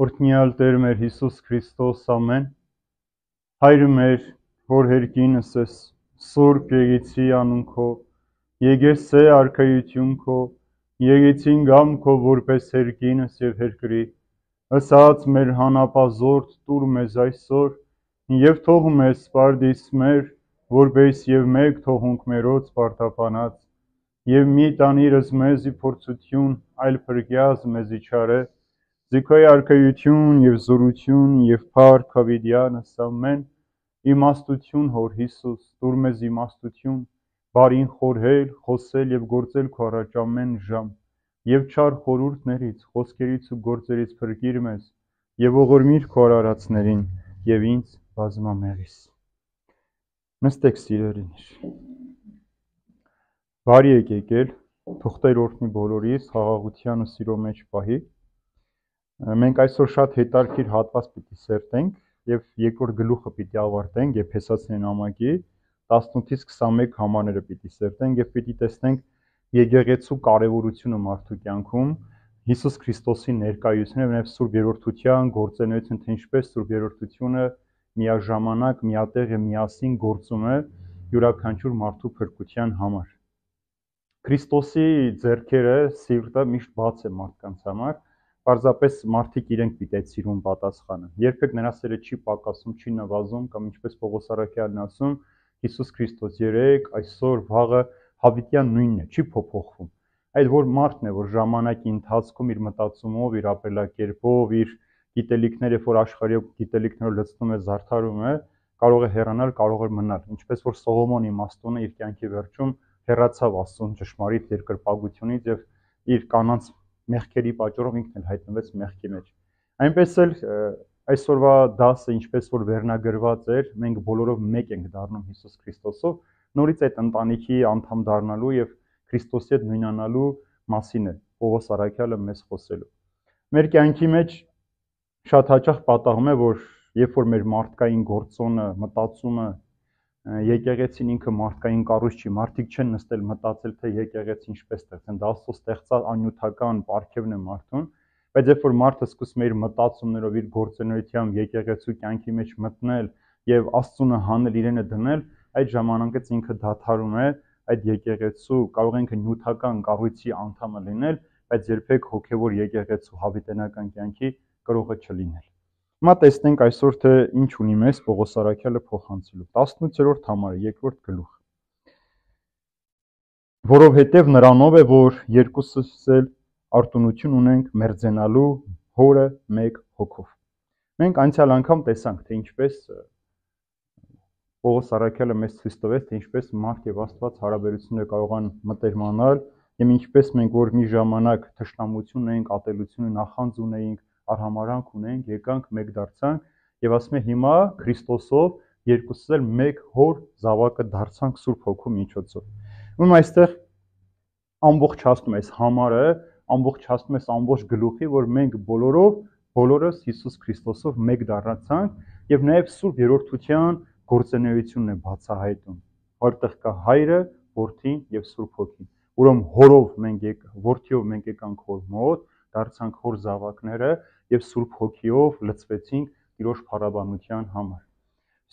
Օրհնյալ Տեր մեր Հիսուս Քրիստոս, ամեն։ Հայր մեր, որ հերկինս ես, Սուրբ Եկեցի անուն քո, եկես է արքայություն քո, եկեցին գամ քո որպես հերկինս եւ հերկրի, ըսած մեր հանապազորդ տուր մեզ այսօր, եւ թող մեզ սպարդիս մեր, որպես եւ մեկ թողունք մերոց պարտապանած, եւ մի տանիրս մեզի փորձություն, այլ փրկյազ մեզի չարե, Զիքոյ արքայություն եւ զորություն եւ փառք հավիտյանս ամեն, իմաստություն հոր Հիսուս, տուր մեզ իմաստություն, բարին խորհել, խոսել եւ գործել քո առաջ ամեն ժամ, եւ չար խորհուրդներից, խոսքերից ու գործերից փրկիր մեզ, եւ ողորմիր քո արարածներին եւ ինձ բազմամեղիս։ Նստեք սիրելիներ։ Բարի եկել, թող Տեր օրհնի բոլորիս, խաղաղության ու սիրո մեջ պահի։ Մենք այսօր շատ հետաքրքիր հատված պիտի սերտենք եւ երկրորդ գլուխը պիտի ավարտենք Եփեսացիների նամակի 18-ից 21 համարները պիտի սերտենք եւ պիտի տեսնենք եկեղեցու կարեւորությունը մարդու կյանքում, Հիսուս Քրիստոսի ներկայությունը եւ Սուրբ Երրորդության գործունեությունը, թե ինչպես Սուրբ Երրորդությունը միաժամանակ, միատեղ եւ միասին գործում է յուրաքանչյուր մարդու փրկության համար։ Քրիստոսի ձեռքերը, սիրտը միշտ բաց է մարդկանց համար, պարզապես մարդիկ իրենք պիտեցիրուն պատասխանը։ Երբեք նրա սերը չի պակասում, չի նվազում, կամ ինչպես Պողոս առաքյալն ասում, Հիսուս Քրիստոս երեք, այսօր, վաղը հավիտյան նույնն է, չի փոփոխվում։ Այդ որ մարդն է, որ ժամանակի ընթացքում իր մտածումով, իր ապրելակերպով, իր գիտելիքները, որ աշխարհի գիտելիքներով լցնում է, զարդարում է, կարող է հեռանալ, կարող է մնալ։ Ինչպես որ Սողոմոն իմաստունը իր կյանքի վերջում հեռացավ Աստծուն ճշմարիտ երկրպագությունից եւ իր կանանց մեղքերի պատճառով ինքն էլ հայտնվեց մեղքի մեջ։ Այնպես էլ այսօրվա դասը, ինչպես որ վերնագրված էր, մենք բոլորով մեկ ենք դառնում Հիսուս Քրիստոսով, նորից այդ ընտանիքի անդամ դառնալու եւ Քրիստոսի հետ նույնանալու մասին է Պողոս առաքյալը մեզ խոսելու։ Մեր կյանքի մեջ շատ հաճախ պատահում է, որ երբ որ մեր մարդկային գործոնը, մտածումը, եկեղեցին ինքը մարդկային կառույց չի, մարդիկ չեն նստել մտածել, թե եկեղեցին ինչպես ստեղծեն, դա Աստծո ստեղծած աննյութական պարգևն է մարդուն, բայց երբ որ մարդը սկսում է իր մտածումներով, իր գործունեությամբ եկեղեցու կյանքի մեջ մտնել եւ Աստծունը հանել, իրենը դնել, այդ ժամանակից ինքը դադարում է այդ եկեղեցու, կարող ենք նյութական կառույցի անդամը լինել, բայց երբեք հոգեվոր եկեղեցու հավիտենական կյանքի կրողը չլինել։ Հիմա տեսնենք այսօր թե ինչ ունի մեզ Պողոս առաքյալը փոխանցելու։ 18-րդ համարը, երկրորդ գլուխ։ Որովհետև նրանով է, որ երկուսս էլ արտոնություն ունենք մերձենալու հորը մեկ հոգով։ Մենք անցյալ անգամ տեսանք, թե ինչպես Պողոս առաքյալը մեզ ցույց տվեց, թե ինչպես մարդ եւ Աստված հարաբերությունները կարող են մտերմանալ, եւ ինչպես մենք որ մի ժամանակ թշնամություն ունենք, ատելություն, նախանձ ունենք, արհամարանք ունենք, եկանք, մեկ դարձանք եւ ասում է հիմա Քրիստոսով երկուսս էլ մեկ հոր զավակը դարձանք Սուրբ Հոգու միջոցով։ Ում այստեղ ամբողջացնում է այս համարը, ամբողջացնում է ամբողջ գլուխի, որ մենք բոլորս Հիսուս Քրիստոսով մեկ դառնացանք եւ նաեւ Սուրբ Երրորդության գործունեությունն է բացահայտում։ Որտեղ կա Հայրը, Որդին եւ Սուրբ Հոգին։ Ուրեմն Որդիով մենք եկանք Հոր մոտ, դարձանք Հոր զավակները եւ Սուրբ Հոգիով լցվեցինք Տիրոջ փառաբանության համար։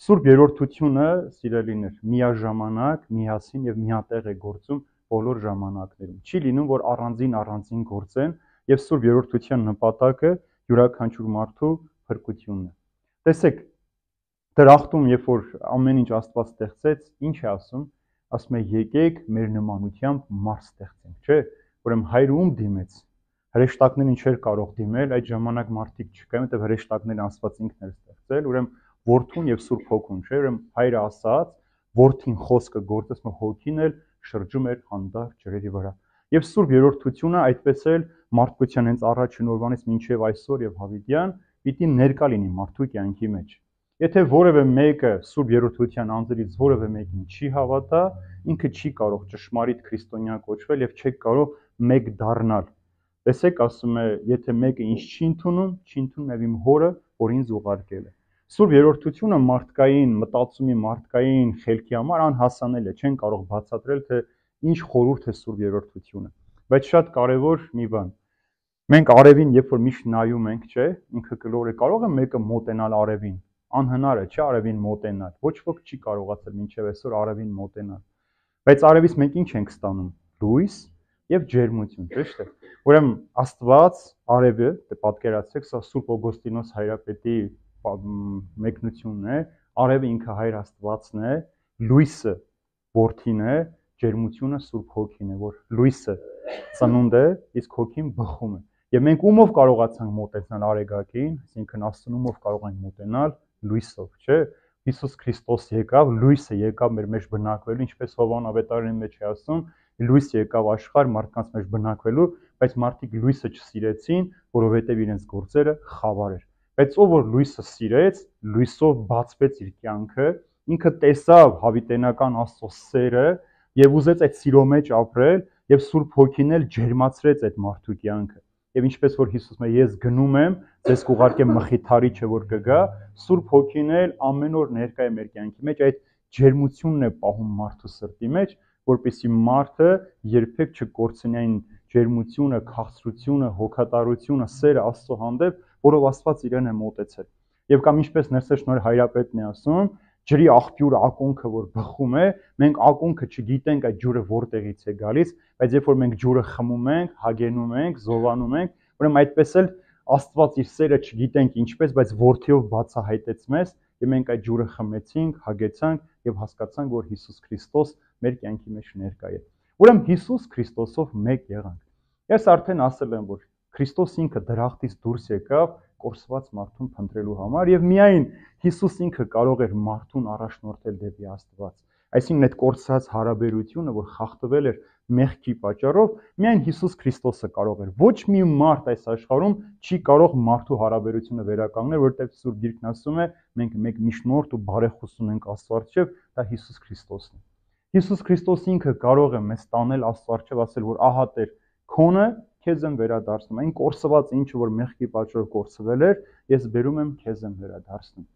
Սուրբ Երրորդությունը, սիրելիներ, միաժամանակ, միասին եւ միատեղ է գործում բոլոր ժամանակներում։ Չի լինում, որ առանձին գործեն եւ Սուրբ Երրորդության նպատակը յուրաքանչյուր մարդու փրկությունն է։ Տեսեք, դրախտում, երբ որ ամեն ինչ Աստված ստեղծեց, ինչ է ասում։ Ասում է եկեք մեր նմանությամբ մարդ ստեղծենք, չէ՞։ Ուրեմն Հայրը ում դիմեց։ Հրեշտակներին չէր կարող դիմել, այդ ժամանակ մարդիկ չկային, որտեղ հրեշտակները Աստված ինքն էր ստեղծել, ուրեմն Որդուն եւ Սուրբ Հոգուն, չէ՞։ Ուրեմն Հայրը ասաց, Որդին խոսքը գործեց, Հոգին էլ շրջում էր հանդարտ ջրերի վրա։ Եվ Սուրբ Երրորդությունը այդպես էլ մարդկության հենց առաջին օրվանից մինչև այսօր եւ հավիտյան պիտի ներկա լինի մարդու կյանքի մեջ։ Եթե որևէ մեկը Սուրբ Երրորդության անձերից որևէ մեկին չի հավատա, ինքը չի կարող ճշմարիտ քրիստոնյա կոչվել եւ չի կարող մեկ դառնալ։ Տեսեք, ասում է, եթե մեկը ինձ չի ընդունում, չի ընդունում եւ իմ Հորը, որ ինձ ուղարկել է։ Սուրբ Երրորդությունը մարդկային մտածումի, մարդկային խելքի համար անհասանելի է, չեն կարող բացատրել, թե ինչ խորհուրդ է Սուրբ Երրորդությունը։ Բայց շատ կարևոր մի բան։ Մենք արևին, երբ որ միշտ նայում ենք, չէ, ինքը կլոր է, կարող է մեկը մոտենալ արևին։ Անհնար է, չէ, արևին մոտենալ։ Ոչ ոք չի կարողացել մինչև այսօր արևին մոտենալ։ Բայց արևից մենք ինչ ենք ստանում։ Լույս եւ ջերմություն, ճիշտ է։ Ուրեմն Աստված արևը, դե պատկերացրեք, սա Սուրբ Օգոստինոս հայրապետի մեկնությունն է, արևը ինքը Հայր Աստվածն է, լույսը որդին է, ջերմությունը Սուրբ Հոգին է, որ լույսը ծնունդ է, իսկ հոգին բխում է։ Եվ մենք ումով կարողացանք մոտենալ արեգակին, այսինքն Աստծունով կարող ենք մոտենալ լույսով, չէ՞։ Հիսուս Քրիստոս եկավ, լույսը եկավ մեր մեջ բնակվելու, ինչպես Հովհան Ավետարանի մեջ է ասում, լույս եկավ աշխարհ մարդկանց մեջ բնակվելու, բայց մարդիկ լույսը չսիրեցին, որովհետև իրենց գործերը խավար էր։ Բայց ով որ լույսը սիրեց, լույսով բացվեց իր կյանքը, ինքը տեսավ հավիտենական Աստծո սերը եւ ուզեց այդ սիրո մեջ ապրել եւ Սուրբ Հոգին էլ ջերմացրեց այդ մարդու կյանքը։ Եվ ինչպես որ Հիսուսն է, ես գնում եմ, ձեզ կուղարկեմ մխիթարիչը, որ կգա, Սուրբ Հոգին էլ ամեն օր ներկա է մեր կյանքի մեջ, այդ ջերմությունն է պահում մարդու սրտի մեջ, որպեսզի մարդը երբեք չկորցնի այն ջերմությունը, քաղցրությունը, հոգատարությունը, սերը Աստծո հանդեպ, որով Աստված իրեն է մոտեցել։ Եվ կամ ինչպես Ներսես Շնորհ հայրապետն է ասում, ջրի աղբյուրը ակունքը որ բխում է, մենք ակունքը չգիտենք այդ ջուրը որտեղից է գալիս, բայց երբ որ մենք ջուրը խմում ենք, հագենում ենք, զովանում ենք, ուրեմն այդպես էլ Աստված իր սերը չգիտենք ինչպես, բայց որդիով բացահայտեց մեզ, եւ մենք այդ ջուրը խմեցինք, հագեցանք եւ հասկացանք, որ Հիսուս Քրիստոս մեր կյանքի մեջ ներկա է։ Ուրեմն Հիսուս Քրիստոսով մեկ եղանք։ Ես արդեն ասել եմ, որ Քրիստոս ինքը դրախտից դուրս եկավ կորսված մարդուն փնտրելու համար եւ միայն Հիսուս ինքը կարող էր մարդուն առաջնորդել դեպի Աստված։ Այսինքն այդ կորսած հարաբերությունը, որ խախտվել էր մեղքի պատճառով, միայն Հիսուս Քրիստոսը կարող էր։ Ոչ մի մարդ այս աշխարհում չի կարող մարդու հարաբերությունը վերականգնել, որովհետեւ Սուրբ Գիրքն ասում է, մենք մեկ միջնորդ ու բարեխոս ունենք Աստծո առջև, դա Հիսուս Քրիստոսն է։ Հիսուս Քրիստոսը ինքը կարող է մեզ տանել Աստծո առջև, ասել, որ ահա Տեր, քոնը քեզ եմ վերադարձնում, այն կորսված ինչը որ մեղքի պատճառով կորսվել էր, ես բերում եմ քեզ եմ վերադարձնում։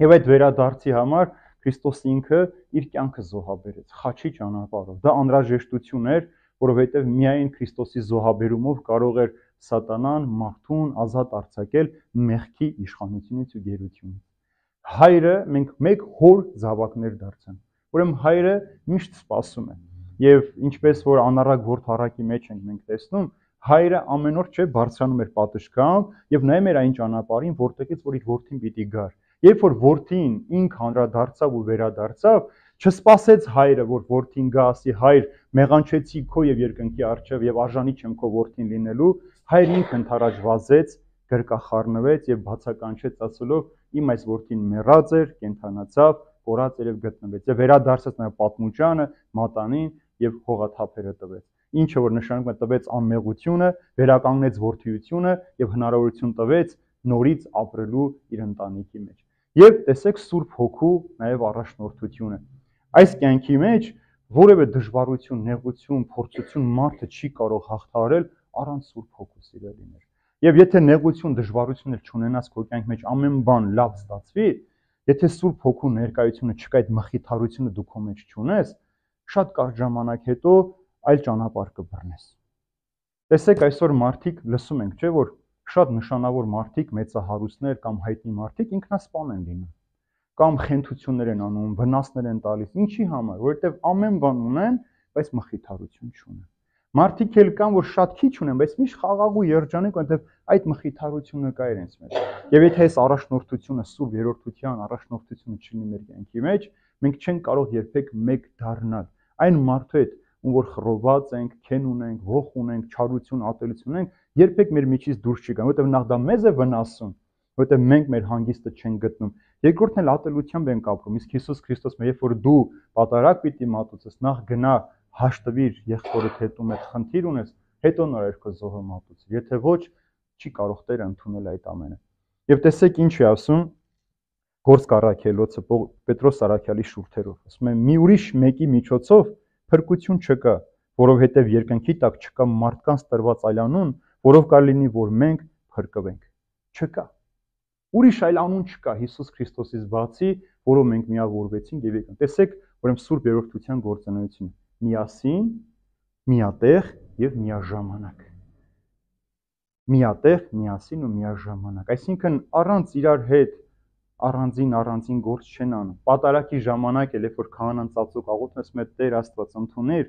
Եվ այդ վերադարձի համար Քրիստոս ինքը իր կյանքը զոհաբերեց խաչի ճանապարհով։ Դա անհրաժեշտություն էր, որովհետև միայն Քրիստոսի զոհաբերումով կարող էր Սատանան մարդուն ազատ արձակել մեղքի իշխանությունից ու գերությունից։ Հայրը մենք մեկ հոր զավակներ դարձան։ Ուրեմն հայրը միշտ սպասում է։ Եվ ինչպես որ անառակ որդառակի մեջ ենք մենք տեսնում, հայրը ամեն օր չէ բարձրանում էր պատշգամբ եւ նայում էր այն ճանապարհին, որտեղից որ իր որդին պիտի գար։ Երբ որ որդին ինք հանդրադարձավ ու վերադարձավ, չսպասեց հայրը, որ որդին գա, ասի հայր, մեղանչեցի քո եւ երկնքի առջև եւ արժանի չեմ քո որդին լինելու, հայրը ինքը ընդառաջ վազեց, գրկախառնվեց եւ բացականչեց ասելով իմ այս որդին մեռած էր, կենթանացավ, կորած էր եւ գտնվեց։ Եվ վերադարձած նաեւ պատմուճանը, մատանին եւ հողաթափերը տվեց։ Ինչը որ նշանակում է տվեց անմեղությունը, վերականգնեց որդիությունը եւ հնարավորություն տվեց նորից ապրելու իր ընտանիքի մեջ։ Եվ տեսեք Սուրբ Հոգու նաեւ առաջնորդությունը։ Այս կյանքի մեջ որևէ դժվարություն, նեղություն, փորձություն մարդը չի կարող հաղթահարել առանց Սուրբ Հոգու սիրելիներ։ Եվ եթե նեղություն, դժվարություն էլ չունենաս քո կյանքի մեջ ամեն բան լավ ստացվի, եթե Սուրբ Հոգու ներկայությունը չկա, այդ մխիթարությունը դու քո մեջ չունես, շատ կարճ ժամանակ հետո այլ ճանապարհ կբռնես։ Տեսեք այսօր մարդիկ լսում ենք, չէ՞ որ շատ նշանավոր մարդիկ, մեծահարուստներ կամ հայտնի մարդիկ ինքնասպան են լինում, կամ խենթություններ են անում, վնասներ են տալիս, ինչի համար, որովհետև ամեն բան ունեն, բայց մխիթարություն չունեն։ Մարդիկ էլ կան, որ շատ քիչ ունեն, բայց միշտ խաղաղ ու երջանիկ, որովհետև այդ մխիթարությունը կա իրենց մեջ։ Եվ եթե այս առաջնորդությունը, Սուրբ Երրորդության առաջնորդությունը չլինի մեր կյանքի մեջ, մենք չենք կարող երբեք մեկ դառնալ այն մարդու հետ, ում որ խռոված ենք, քեն ունենք, ոխ ունենք, չարություն, ատելություն ունենք, երբեք մեր միջից դուրս չի գա, որովհետև նախ դա մեզ է վնասում, որովհետև մենք մեր հանգիստը չենք գտնում։ Երկրորդն էլ ատելությամբ ենք ապրում, իսկ Հիսուս Քրիստոսը, երբ որ դու պատարագ պիտի մատուցես, նախ գնա հաշտվիր եղբորդ հետ ում հետ խնդիր ունես, հետո նոր քո զոհը մատուցի։ Եթե ոչ, չի կարող Տերը ընդունել այդ ամենը։ Եվ տեսեք ինչ է ասում Գործք առաքելոցը Պետրոս Արաքյալի շուրթերով, ասում է՝ մի ուրիշ մեկի միջոցով փրկություն չկա, որովհետև երկնքի տակ չկա մարդկանց տրված այլ անուն, որով կարելի որ մենք փրկվենք։ Չկա։ Ուրիշ այլ անուն չկա Հիսուս Քրիստոսից բացի, որով մենք միավորվեցինք եւ եկանք։ Տեսեք, ուրեմն Սուրբ Երրորդության գործունեությունը՝ միասին, միատեղ եւ միաժամանակ։ միատեղ, միասին ու միաժամանակ։ Այսինքն առանց իրար հետ առանձին գործ չեն անում։ Պատարակի ժամանակ էլ երբ որ քահանան ծածուկ աղոթում ասում է Տեր Աստված ընդունիր,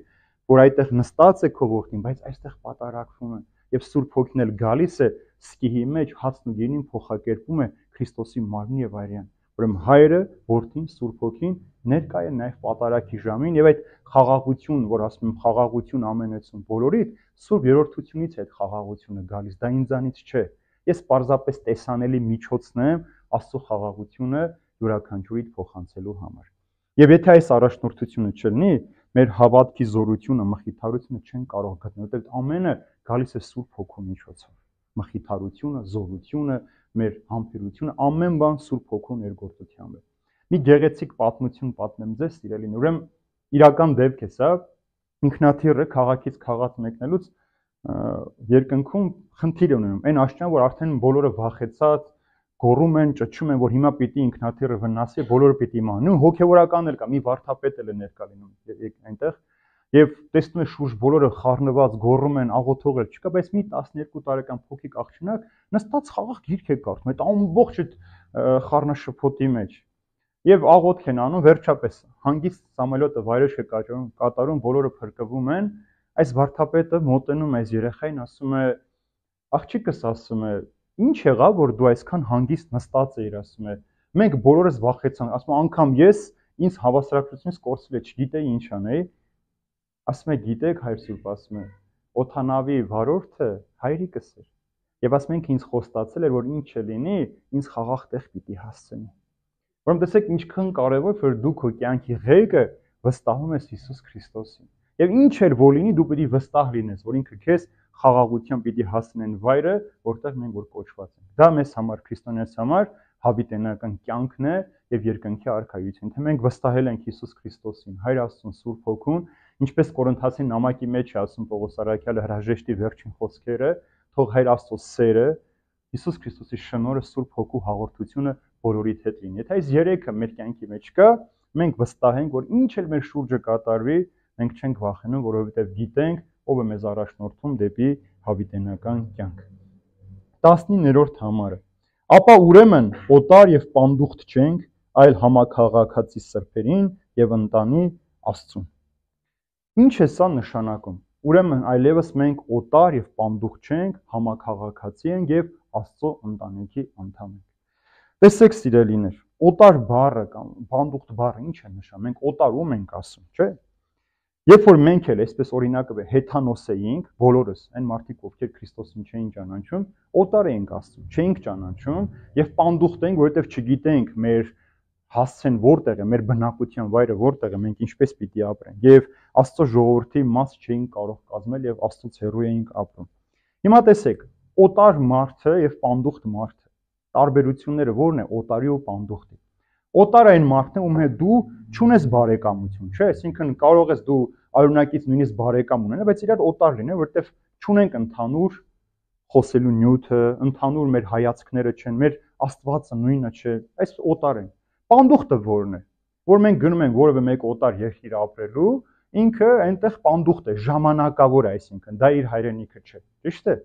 որ այդտեղ նստած է քո որդին, բայց այստեղ պատարակվում է եւ Սուրբ Հոգին էլ գալիս է սկիհի մեջ հացն ու գինին փոխակերպում է Քրիստոսի մարմին եւ արյան։ Ուրեմն Հայրը, Որդին, Սուրբ Հոգին ներկա է նաեւ պատարակի ժամին եւ այդ խաղաղություն, որ ասում եմ խաղաղություն ամենեցուն բոլորիդ, Սուրբ երրորդությունից է այդ խաղաղությունը գալիս, դա ինձանից չէ։ Ես պարզապես տեսանելի միջոցն եմ Աստծո խաղաղությունը յուրաքանչյուրիդ փոխանցելու համար։ Եվ եթե այս առաջնորդությունը չլինի, մեր հավատքի զորությունը, մխիթարությունը չեն կարող գտնել, որտեղ ամենը գալիս է Սուրբ Հոգու միջոցով։ Մխիթարությունը, զորությունը, մեր համբերությունը, ամեն բան Սուրբ Հոգու ներգործությամբ է։ Մի գեղեցիկ պատմություն պատմեմ ձեզ, սիրելին, ուրեմն իրական դեպք է սա, ինքնաթիռը քաղաքից քաղաք մեկնելուց երկնքում խնդիր ունենում։ Այն աշճան, որ արդեն բոլորը վախեցած գոռում են, ճչում են, որ հիմա պիտի ինքնաթիռը վնասի, բոլորը պիտի իմանան։ Նույն հոգևորական էլ կա, մի վարդապետ էլ է ներկա լինում այնտեղ, եւ տեսնում է շուրջ բոլորը խառնված, գոռում են, աղոթող էլ չկա, բայց մի 12 տարեկան փոքրիկ աղջնակ նստած խաղաղ գիրք է կարդում, այդ ամբողջ այդ խառնաշփոթի մեջ։ Եվ աղոթք են անում, վերջապես հանգիստ Սամուելոտը վայրեջք է կատարում, բոլորը փրկվում են, այս վարդապետը մոտենում է այս երեխային, ասում է. աղջիկս, ասում է, ինչ եղավ, որ դու այսքան հանգիստ նստած էիր, ասում է, մենք բոլորս վախեցանք, ասում է, անգամ ես ինձ հավասարակցությունից կորցրել է, չգիտեի ինչ անեի, ասում է, գիտեք, Հայր Սուրբ, ասում է, օդանավի վարորդը հայրիկս էր, եւ ասում ենք ինձ խոստացել էր, որ ինչը լինի, ինձ խաղաղ տեղ պիտի հասցնի։ Ուրեմն տեսեք ինչքան կարևոր, որ դու քո կյանքի ղեկը վստահում ես Հիսուս Քրիստոսին։ Եվ ինչ էլ որ լինի, դու պիտի վստահ լինես, որ ինքը քեզ խաղաղությամբ պիտի հասնեն վայրը, որտեղ մենք որ կոչված ենք։ Դա մեզ համար, քրիստոնյանց համար հավիտենական կյանքն է եւ երկնքի արքայություն, թե մենք վստահել ենք Հիսուս Քրիստոսին, Հայր Աստծուն, Սուրբ Հոգուն, ինչպես Կորինթացի նամակի մեջ է ասում Պողոս առաքյալը հրաժեշտի վերջին խոսքերը, թող Հայր Աստծո սերը, Հիսուս Քրիստոսի շնորհը, Սուրբ Հոգու հաղորդությունը բոլորիդ հետ լինի։ Եթե այս երեքը մեր կյանքի մեջ կա, մենք վստահ ենք, որ ինչ էլ մեր շուրջը կատարվի, մենք չենք վախենում, որովհետև գիտենք, ով է մեզ առաջնորդում դեպի հավիտենական կյանք։ 19-րդ համարը։ Ապա ուրեմն օտար եւ պանդուխտ չենք, այլ համաքաղաքացի սրբերին եւ ընտանի Աստծուն։ Ինչ է սա նշանակում։ Ուրեմն այլևս մենք օտար եւ պանդուխտ չենք, համաքաղաքացի ենք եւ Աստծո ընտանիքի անդամ ենք։ Տեսեք, սիրելիներ, օտար բառը կամ պանդուխտ բառը ինչ է նշանակում։ Մենք օտար ում ենք ասում, չէ՞։ Երբ որ մենք էլ այսպես օրինակը հեթանոս էինք, բոլորս այն մարդիկ, ովքեր Քրիստոսին չէին ճանաչում, օտար էինք Աստծուն, չէինք ճանաչում եւ պանդուխտ էինք, որովհետեւ չգիտենք մեր հասցեն որտեղ է, մեր բնակության վայրը որտեղ է, մենք ինչպես պիտի ապրենք եւ Աստծո ժողովրդի մաս չէինք կարող կազմել եւ Աստծուց հեռու էինք ապրում։ Հիմա տեսեք, օտար մարդը եւ պանդուխտ մարդը, տարբերությունները ո՞րն է օտարի ու պանդուխտի։ Օտար այն մարդն է, ում հետ դու չունես բարեկամություն, չէ՞, այսինքն կարող ես դու արունակից նույնիսկ բարեկամ ունենալ, բայց իրար օտար լինել, որովհետեւ չունենք ընդհանուր խոսելու նյութը, ընդհանուր մեր հայացքները չեն, մեր Աստվածը նույնը չէ, այս օտար են։ Պանդուխտը ո՞րն է, որ մենք գնում ենք որևէ մեկ օտար երկիր ապրելու, ինքը այնտեղ պանդուխտ է, ժամանակավոր է, այսինքն դա իր հայրենիքը չէ, ճիշտ է։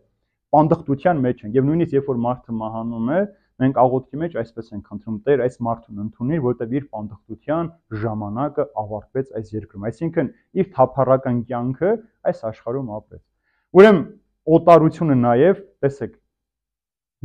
Պանդխտության մեջ են եւ նույնիսկ երբ որ մարդը մահանում է, մենք աղոթքի մեջ այսպես ենք խնդրում Տեր այս մարդուն ընդունիր, որտեղ իր պանդխտության ժամանակը ավարտվեց այս երկրում, այսինքն իր թափառական կյանքը այս աշխարհում ապրեց։ Ուրեմն օտարությունը նաեւ, տեսեք,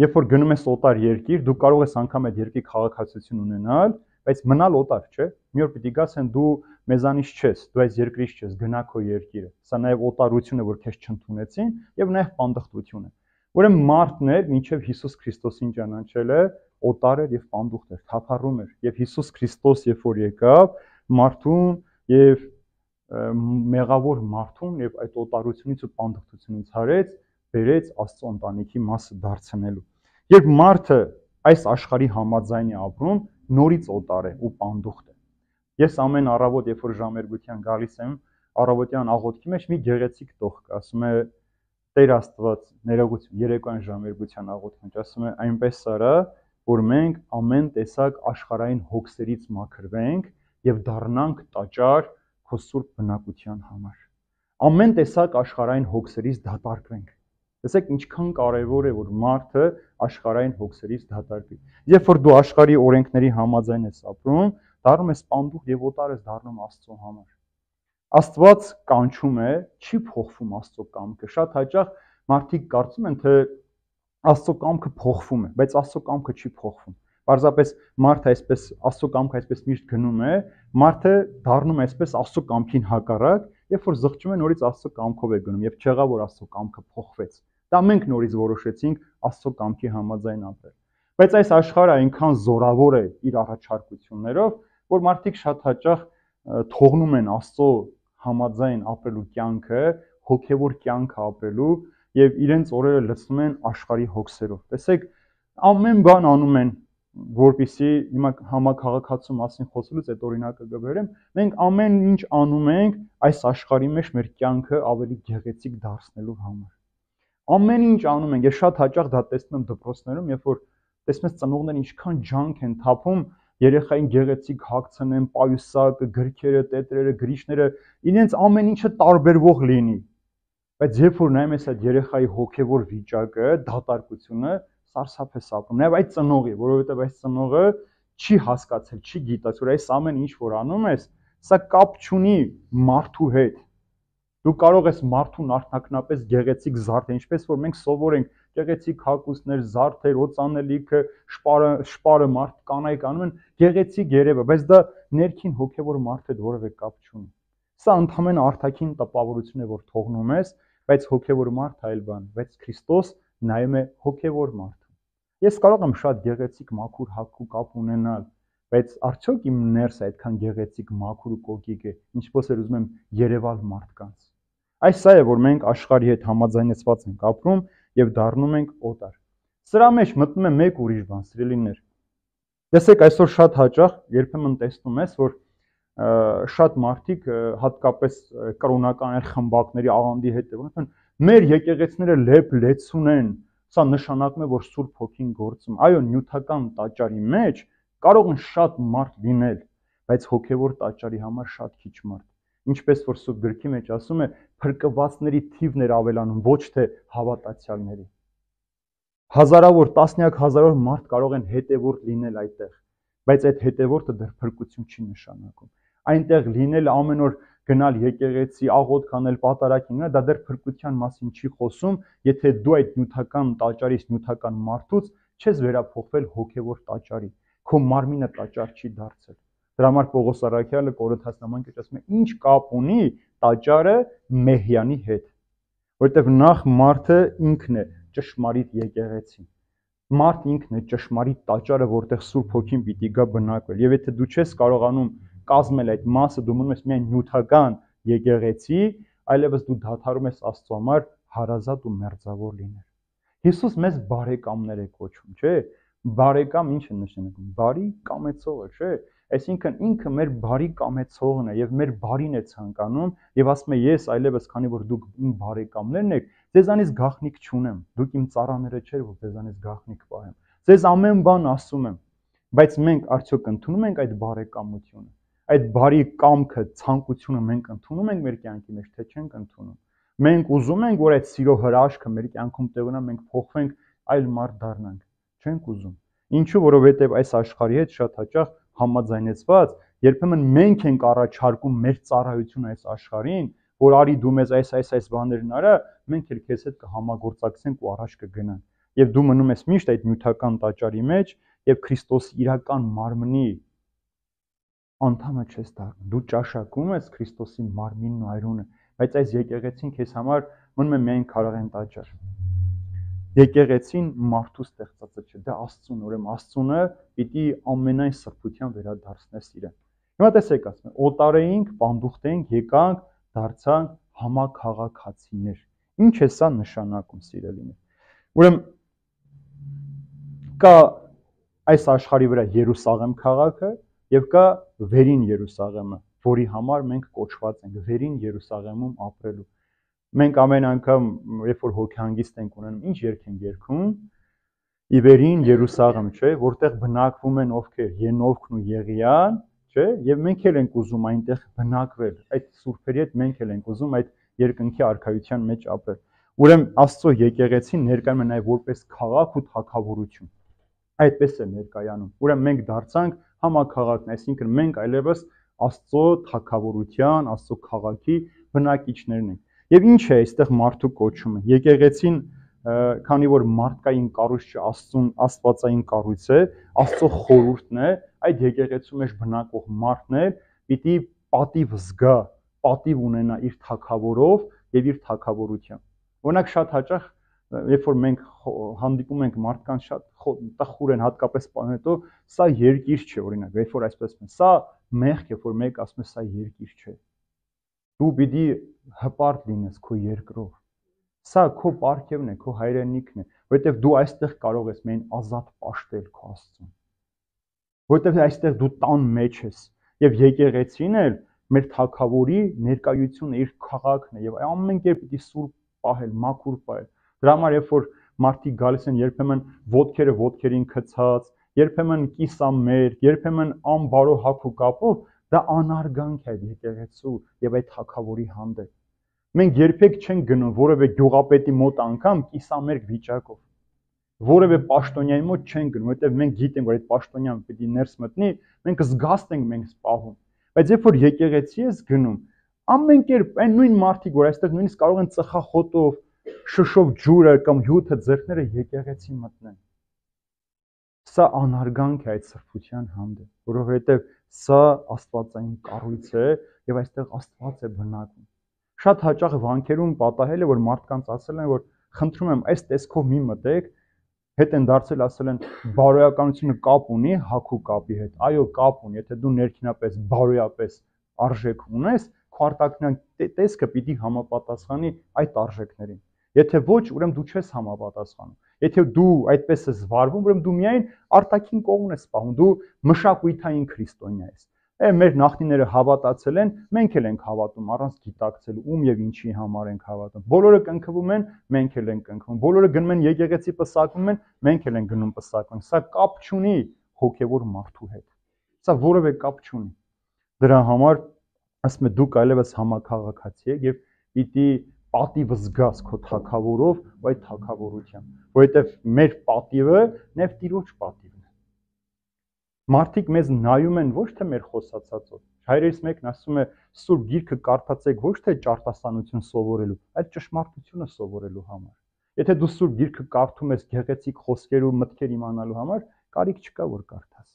երբ որ գնում ես օտար երկիր, դու կարող ես անգամ այդ երկրի քաղաքացիություն ունենալ, բայց մնալ օտար, չէ՞։ Մի օր պիտի գաս են դու մեզանից չես, դու այս երկրից չես, գնա քո երկիրը։ Սա նաեւ օտարությունը, որ քեզ չընդունեցին, եւ նաեւ պանդխտությունը։ Ուրեմն մարդն էր, մինչև Հիսուս Քրիստոսին ճանաչել է, օտար էր եւ պանդուխտ էր, թափառում էր, եւ Հիսուս Քրիստոս երբ որ եկավ, մարդուն եւ մեղավոր մարդուն եւ այդ օտարությունից ու պանդխտությունից հարեց, բերեց Աստծո ընտանիքի մասը դարձնելու։ Երբ մարդը այս աշխարհի համաձայն է ապրում, նորից օտար է ու պանդուխտ է։ Ես ամեն առավոտ, երբ որ ժամերգության գալիս եմ, առավոտյան աղոթքի մեջ մի գեղեցիկ տող կա, ասում է Տեր Աստված, ներողություն, երեկոյան ժամերգության աղոթքն, ասում է այնպես արա, որ մենք ամեն տեսակ աշխարհային հոգսերից մաքրվենք եւ դառնանք տաճար քո սուրբ բնակության համար։ Ամեն տեսակ աշխարհային հոգսերից դատարկվենք։ Տեսեք ինչքան կարևոր է որ մարդը աշխարհային հոգսերից դատարկվի։ Երբ որ դու աշխարհի օրենքների համաձայն ես ապրում, դառնում ես պանդուխ եւ օտար ես դառնում Աստծո համար։ Աստված կանչում է, չի փոխվում Աստծո կամքը։ Շատ հաճախ մարդիկ կարծում են, թե Աստծո կամքը փոխվում է, բայց Աստծո կամքը չի փոխվում։ Պարզապես մարդը այսպես Աստծո կամքը այսպես միշտ գնում է, մարդը դառնում է այսպես Աստծո կամքին հակառակ, երբ որ զղջում է նորից Աստծո կամքով է գնում եւ չեղա որ Աստծո կամքը փոխվեց։ Դա մենք նորից որոշեցինք Աստծո կամքի համաձայն ապրել։ Բայց այս աշխարհը այնքան զորավոր է իր առաջարկություններով, որ մարդիկ շատ հաճախ թողնում են Աստծո համաձայն ապրելու կյանքը, հոգևոր կյանքը ապրելու եւ իրենց օրերը լցնում են աշխարհի հոգսերով։ Տեսեք, ամեն բան անում են, որպեսզի հիմա համակարգացու մասին խոսելուց այդ օրինակը կբերեմ, մենք ամեն ինչ անում ենք այս աշխարհի մեջ մեր կյանքը ավելի գեղեցիկ դարձնելու համար։ Ամեն ինչ անում ենք, ես շատ հաճախ դա տեսնում եմ դպրոցներում, երբ որ տեսնում ես ծնողները ինչքան ջանք են թափում երեխային գեղեցիկ հագցնեն, պայուսակը, գրքերը, տետրերը, գրիչները, իրենց ամեն ինչը տարբերվող լինի։ Բայց երբ որ նայում ես այդ երեխայի հոգևոր վիճակը, դատարկությունը, սարսափ ես ապրում։ Նաև այդ ծնողի, որովհետև այս ծնողը չի հասկացել, չի գիտակցել, որ այս ամեն ինչ որ անում ես, սա կապ չունի մարդու հետ։ Դու կարող ես մարդուն արթնակնապես գեղեցիկ զարդել, ինչպես որ մենք սովոր ենք գեղեցիկ հագուստներ, զարդեր, օծանելիքը, շպարը մարդ կանայք անում են գեղեցիկ երևը, բայց դա ներքին հոգևոր մարդու հետ որևէ կապ չունի։ Սա ընդհանրապես արտաքին տպավորություն է, որ թողնում ես, բայց հոգևոր մարդ այլ բան, բայց Քրիստոս նայում է հոգևոր մարդուն։ Ես կարող եմ շատ գեղեցիկ մաքուր հագու կապ ունենալ, բայց արդյոք իմ ներսը այդքան գեղեցիկ մաքուր ու կոկիկ է, ինչպես էր ուզում եմ երևալ մարդկանց։ Այս սա է, որ մենք աշխարհի հետ համաձայնեցված ենք ապրում եւ դառնում ենք օտար։ Սրա մեջ մտնում է մեկ ուրիշ բան, սիրելիներ։ Տեսեք, այսօր շատ հաճախ երբեմն տեսնում ես, որ շատ մարդիկ հատկապես կրոնական այլ խմբակների աղանդի հետ են, մեր եկեղեցիները լեփ-լեցուն են, սա նշանակում է, որ Սուրբ Հոգին գործում։ Այո, նյութական տաճարի մեջ կարող են շատ մարդ լինել, բայց հոգևոր տաճարի համար շատ քիչ մարդ։ Ինչպես որ Սուրբ գրքի մեջ ասում է, փրկվածների թիվն էր ավելանում, ոչ թե հավատացյալների։ Հազարավոր, տասնյակ հազարավոր մարդ կարող են հետևորդ լինել այդտեղ, բայց այդ հետևորդը դեռ փրկություն չի նշանակում։ Այնտեղ լինել ամեն օր գնալ եկեղեցի, աղոթք անել, պատարագ լինել, դա դեռ փրկության մասին չի խոսում, եթե դու այդ նյութական տաճարից, նյութական մարդուց չես վերափոխվել հոգևոր տաճարի, քո մարմինը տաճար չի դարձել։ Դրա համար Պողոս առաքյալը Կորինթացիս նամակից ասում է, ինչ կապ ունի տաճարը մեհյանի հետ, որովհետև նախ մարդը ինքն է ճշմարիտ եկեղեցին։ Մարդ ինքն է ճշմարիտ տաճարը, որտեղ Սուրբ Հոգին պիտի գա բնակվել։ Եվ եթե դու չես կարողանում կազմել այդ մասը, դու մնում ես միայն նյութական եկեղեցի, այլևս դու դադարում ես Աստծո համար հարազատ ու մերձավոր լինել։ Հիսուս մեզ բարեկամներ է կոչում, չէ՞։ Բարեկամ ինչ է նշանակում։ Բարի կամեցողը, չէ՞։ Այսինքն ինքը մեր բարի կամեցողն է եւ մեր բարին է ցանկանում եւ ասում է ես այլևս քանի որ դուք իմ բարեկամներն եք, ձեզանից գաղտնիք չունեմ, դուք իմ ծառաները չէր, որ ձեզանից գաղտնիք պահեմ։ Ձեզ ամեն բան ասում եմ, բայց մենք արդյոք ընդունում ենք այդ բարեկամությունը, այդ բարի կամքը, ցանկությունը մենք ընդունում ենք մեր կյանքի մեջ, թե չենք ընդունում։ Մենք ուզում ենք, որ այդ սիրո հրաշքը մեր կյանքում տեղ ունենա, մենք փոխվենք, այլ մարդ դառնանք։ Չենք ուզում։ Ինչու, որովհետև այս աշխարհի հետ շատ հաճախ համաձայնեցված, երբեմն մենք ենք առաջարկում մեր ծառայությունը այս աշխարհին, որ արի դու մեզ այս բաներն արա, մենք էլ քեզ հետ կհամագործակցենք ու առաջ կգնանք։ Եվ դու մնում ես միշտ այդ նյութական տաճարի մեջ եւ Քրիստոսի իրական մարմնի անդամը չես դառնում։ Դու ճաշակում ես Քրիստոսի մարմինն ու այրունը, բայց այս եկեղեցին քեզ համար մնում է միայն քարաղեն տաճար։ Եկեղեցին մարդու ստեղծածը չէ, դա Աստծուն, ուրեմն Աստծունը պիտի ամենայն սրբության վերադարձնես իրեն։ Հիմա տեսեք, ասում եմ, օտար էինք, պանդուխտ էինք, եկանք, դարձանք համաքաղաքացիներ։ Ինչ է սա նշանակում, սիրելիներ։ Ուրեմն կա այս աշխարհի վրա Երուսաղեմ քաղաքը եւ կա վերին Երուսաղեմը, որի համար մենք կոչված ենք վերին Երուսաղեմում ապրելու։ Մենք ամեն անգամ, երբ որ հոգեհանգիստ ենք ունենում, ինչ երգ ենք երգում, Իվերին Երուսաղեմ, չէ, որտեղ բնակվում են ովքեր, Ենովքն ու Եղիան, չէ, եւ մենք էլ ենք ուզում այնտեղ բնակվել, այդ սուրբերի հետ մենք էլ ենք ուզում այդ երկնքի արքայության մեջ ապրել։ Ուրեմն Աստծո եկեղեցին ներկայանում է նաև որպես քաղաք ու թագավորություն։ Այդպես է ներկայանում։ Ուրեմն մենք դարձանք համաքաղաքն, այսինքն մենք այլևս Աստծո թագավորության, Աստծո քաղաքի բնակիչներն ենք։ Եվ ինչ է այստեղ մարդու կոչումը։ Եկեղեցին, քանի որ մարդկային կառույց չէ, աստվածային կառույց է, Աստծո խորհուրդն է, այդ եկեղեցու մեջ բնակվող մարդն է պիտի պատիվ զգա, պատիվ ունենա իր թագավորով եւ իր թագավորությամբ։ Օրինակ շատ հաճախ երբ որ մենք հանդիպում ենք մարդկանց շատ տխուր են, հատկապես պահեն հետո, սա երկիր չէ, օրինակ, երբ որ այսպես ասում են, սա մեղք է, որ մեկ ասում է սա երկիր չէ։ Դու պիտի հպարտ լինես քո երկրով։ Սա քո պարգևն է, քո հայրենիքն է, որովհետև դու այստեղ կարող ես մեն ազատ պաշտել քո Աստծուն։ Որովհետև այստեղ դու տան մեջ ես, եւ եկեղեցին էլ մեր թագավորի ներկայությունը իր քաղաքն է, եւ ամեն կերպ պիտի սուրբ պահել, մաքուր պահել։ Դրա համար երբ որ մարդիկ գալիս են երբեմն ոտքերը ոտքերին գցած, երբեմն կիսամերկ, երբեմն անբարո հագ ու կապով, դա անարգանք է այդ եկեղեցու եւ այդ թագավորի հանդեպ։ Մենք երբեք չենք գնում որևէ գյուղապետի մոտ անգամ կիսամերկ վիճակով։ Որևէ պաշտոնյայի մոտ չենք գնում, որովհետեւ մենք գիտենք, որ այդ պաշտոնյան պիտի ներս մտնի, մենք զգաստ ենք մենք սպահում։ Բայց երբ որ եկեղեցի ես գնում, ամեն կերպ այն նույն մարդիկ, որ այստեղ նույնիսկ կարող են ծխախոտով, շշով ջուրը կամ հյութը ձեռքները եկեղեցի մտնեն։ Սա անարգանք է այդ սրբության հանդեպ, որովհետև սա աստվածային կառույց է եւ այստեղ Աստված է բնակվում։ Շատ հաճախ վանքերում պատահել է, որ մարդկանց ասել են, որ խնդրում եմ, այս տեսքով մի մտեք, հետ են դարձել ասել են բարոյականությունը կապ ունի հագու կապի հետ։ Այո, կապ ունի, եթե դու ներքինապես բարոյապես արժեք ունես, քո արտաքնյան տեսքը պիտի համապատասխանի այդ արժեքներին։ Եթե ոչ, ուրեմն դու չես համապատասխանում։ Եթե դու այդպես ես վարվում, ուրեմն դու միայն արտաքին կողմն ես սպահում, դու մշակույթային քրիստոնյա ես։ Մեր նախնիները հավատացել են, մենք էլ ենք հավատում առանց գիտակցելու ում եւ ինչի համար ենք հավատում։ Բոլորը կնքվում են, մենք էլ ենք կնքվում։ Բոլորը գնում են եկեղեցի պսակվում են, մենք էլ ենք գնում պսակվում։ Սա կապ չունի հոգեվոր մարդու հետ։ Սա որևէ կապ չունի։ Դրա համար ասում եմ դուք այլևս համաքաղաքացի եք եւ պիտի պատիվը զգաս քո թագավորով, այդ թագավորությամբ, որովհետեւ մեր պատիվը նեւ Տիրոջ պատիվն է։ Մարդիկ մեզ նայում են ոչ թե մեր խոսացածով։ Հայրերից մեկն ասում է Սուրբ Գիրքը կարդացեք ոչ թե ճարտասանություն սովորելու, այլ ճշմարտությունը սովորելու համար։ Եթե դու Սուրբ Գիրքը կարդում ես գեղեցիկ խոսքեր ու մտքեր իմանալու համար, կարիք չկա որ կարդաս։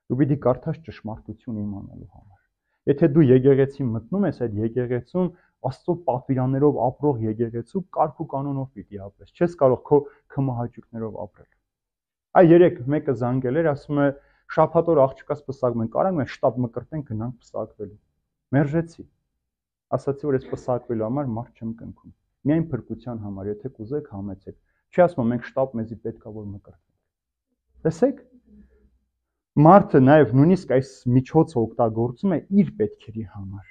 Դու պիտի կարդաս ճշմարտություն իմանալու համար։ Եթե դու եկեղեցի մտնում ես, այդ եկեղեցում Աստծո պատվիրաններով ապրող եկեղեցու կարգ ու կանոնով պիտի ապրես։ Չես կարող քո քմահաճույքներով ապրել։ Այ երեք մեկը զանգել էր, ասում է շաբաթ օր աղջկաս պսակում են, կարանք մենք շտապ մկրտենք գնանք պսակվելու։ Մերժեցի։ Ասացի, որ ես պսակվելու համար մարդ չեմ կնքում։ Միայն փրկության համար, եթե կուզեք համեցեք։ Չի ասում մենք շտապ մեզի պետքա որ մկրտենք։ Տեսեք։ Մարդը նաև նույնիսկ այս միջոցը օգտագործում է իր պետքերի համար,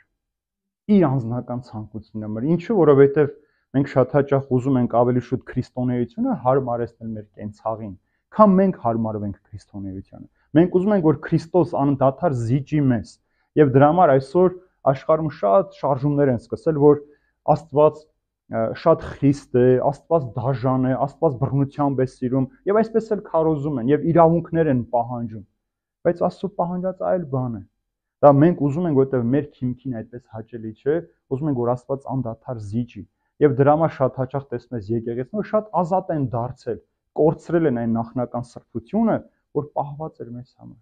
իր անձնական ցանկությունների համար։ Ինչու՞, որովհետև մենք շատ հաճախ ուզում ենք ավելի շուտ քրիստոնեությունը հարմարեցնել մեր կենցաղին, քան մենք հարմարվենք քրիստոնեությանը։ Մենք ուզում ենք, որ Քրիստոս անդադար զիջի մեզ, եւ դրա համար այսօր աշխարհում շատ շարժումներ են սկսել, որ Աստված շատ խիստ է, Աստված դաժան է, Աստված բռնությամբ է սիրում, եւ այսպես էլ քարոզում են եւ իրավունքներ են պահանջում։ Բայց Աստծո պահանջած այլ բան է։ Դա մենք ուզում ենք, որովհետև մեր քիմքին այդպես հաճելի չէ, ուզում ենք, որ Աստված անդադար զիջի։ Եվ դրա համար շատ հաճախ տեսնում ես եկեղեցին, որ շատ ազատ են դարձել, կորցրել են այն նախնական սրբությունը, որ պահված էր մեզ համար։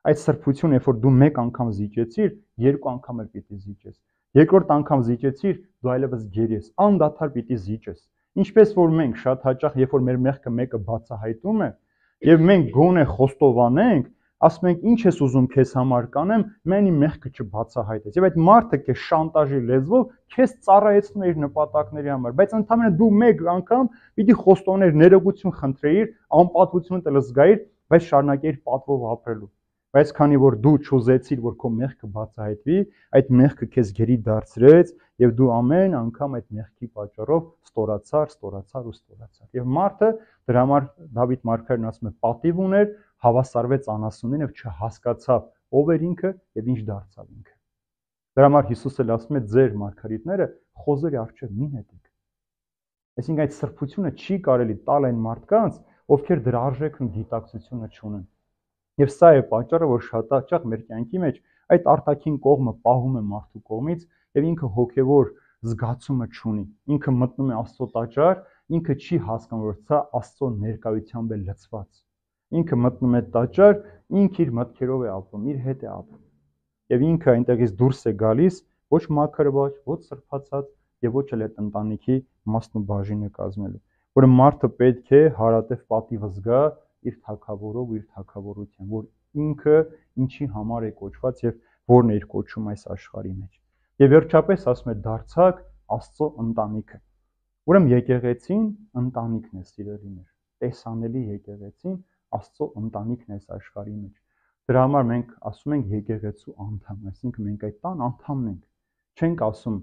Այդ սրբությունը, երբ որ դու մեկ անգամ զիջեցիր, երկու անգամ էլ պիտի զիջես։ Երկրորդ անգամ զիջեցիր, դու այլևս գերի ես, անդադար պիտի զիջես։ Ինչպես որ մենք շատ հաճախ, երբ որ մեր մեղքը մեկը բացահայտում է, եւ մենք գոնե խոստովանենք, ասում ենք ինչ ես ուզում քեզ համար կանեմ, մենի մեղքը չբացահայտես։ Եվ այդ մարդը քեզ շանտաժի լեզվով քեզ ծառայեցնում է իր նպատակների համար, բայց ընդհանրապես դու մեկ անգամ պիտի խոստովաներ, ներողություն խնդրեիր, անպատվություն տել զգայիր, բայց շարունակեիր պատվով ապրելու։ Բայց քանի որ դու չուզեցիր, որ քո մեղքը բացահայտվի, այդ մեղքը քեզ գերի դարձրեց եւ դու ամեն անգամ այդ մեղքի պատճառով ստորացար։ Եվ մարդը դրա համար Դավիթ մարգարեն ասում է պատիվ ուներ, հավասարվեց անասունին եւ չհասկացավ ով էր ինքը եւ ինչ դարձավ ինքը։ Դրա համար Հիսուսը ասում է ձեր մարգարիտները խոզերի առջև մի նետեք։ Այսինքն այդ սրբությունը չի կարելի տալ այն մարդկանց, ովքեր դրա արժեքն ու գիտակցությունը չունեն։ Եվ սա է պատճառը, որ շատ հաճախ մեր կյանքի մեջ այդ արտաքին կողմը պահում է մարդու կողմից եւ ինքը հոգեվոր զգացումը չունի։ Ինքը մտնում է Աստծո տաճար, ինքը չի հասկանում, որ սա Աստծո ներկայությամբ է լցված։ Ինքը մտնում է տաճար, ինքը իր մտքերով է ապրում, իր հետ է ապրում։ Եվ ինքը այնտեղից դուրս է գալիս ոչ մաքրված, ոչ սրբացած եւ ոչ էլ այդ ընտանիքի մասն ու բաժինը կազմելու։ Որը մարդը պետք է հարատև պատիվը զգա իր թագավորով, իր թագավորությամբ, որ ինքը ինչի համար է կոչված եւ որն է իր կոչում այս աշխարհի մեջ։ Եվ վերջապես ասում է դարձակ Աստծո ընտանիքը։ Ուրեմն եկեղեցին ընտանիքն է, սիրելիներ։ Տեսանելի եկեղեցին Աստծո ընտանիքն է այս աշխարհի մեջ։ Դրա համար մենք ասում ենք եկեղեցու անդամ, այսինքն մենք այդ տան անդամն ենք։ Չենք ասում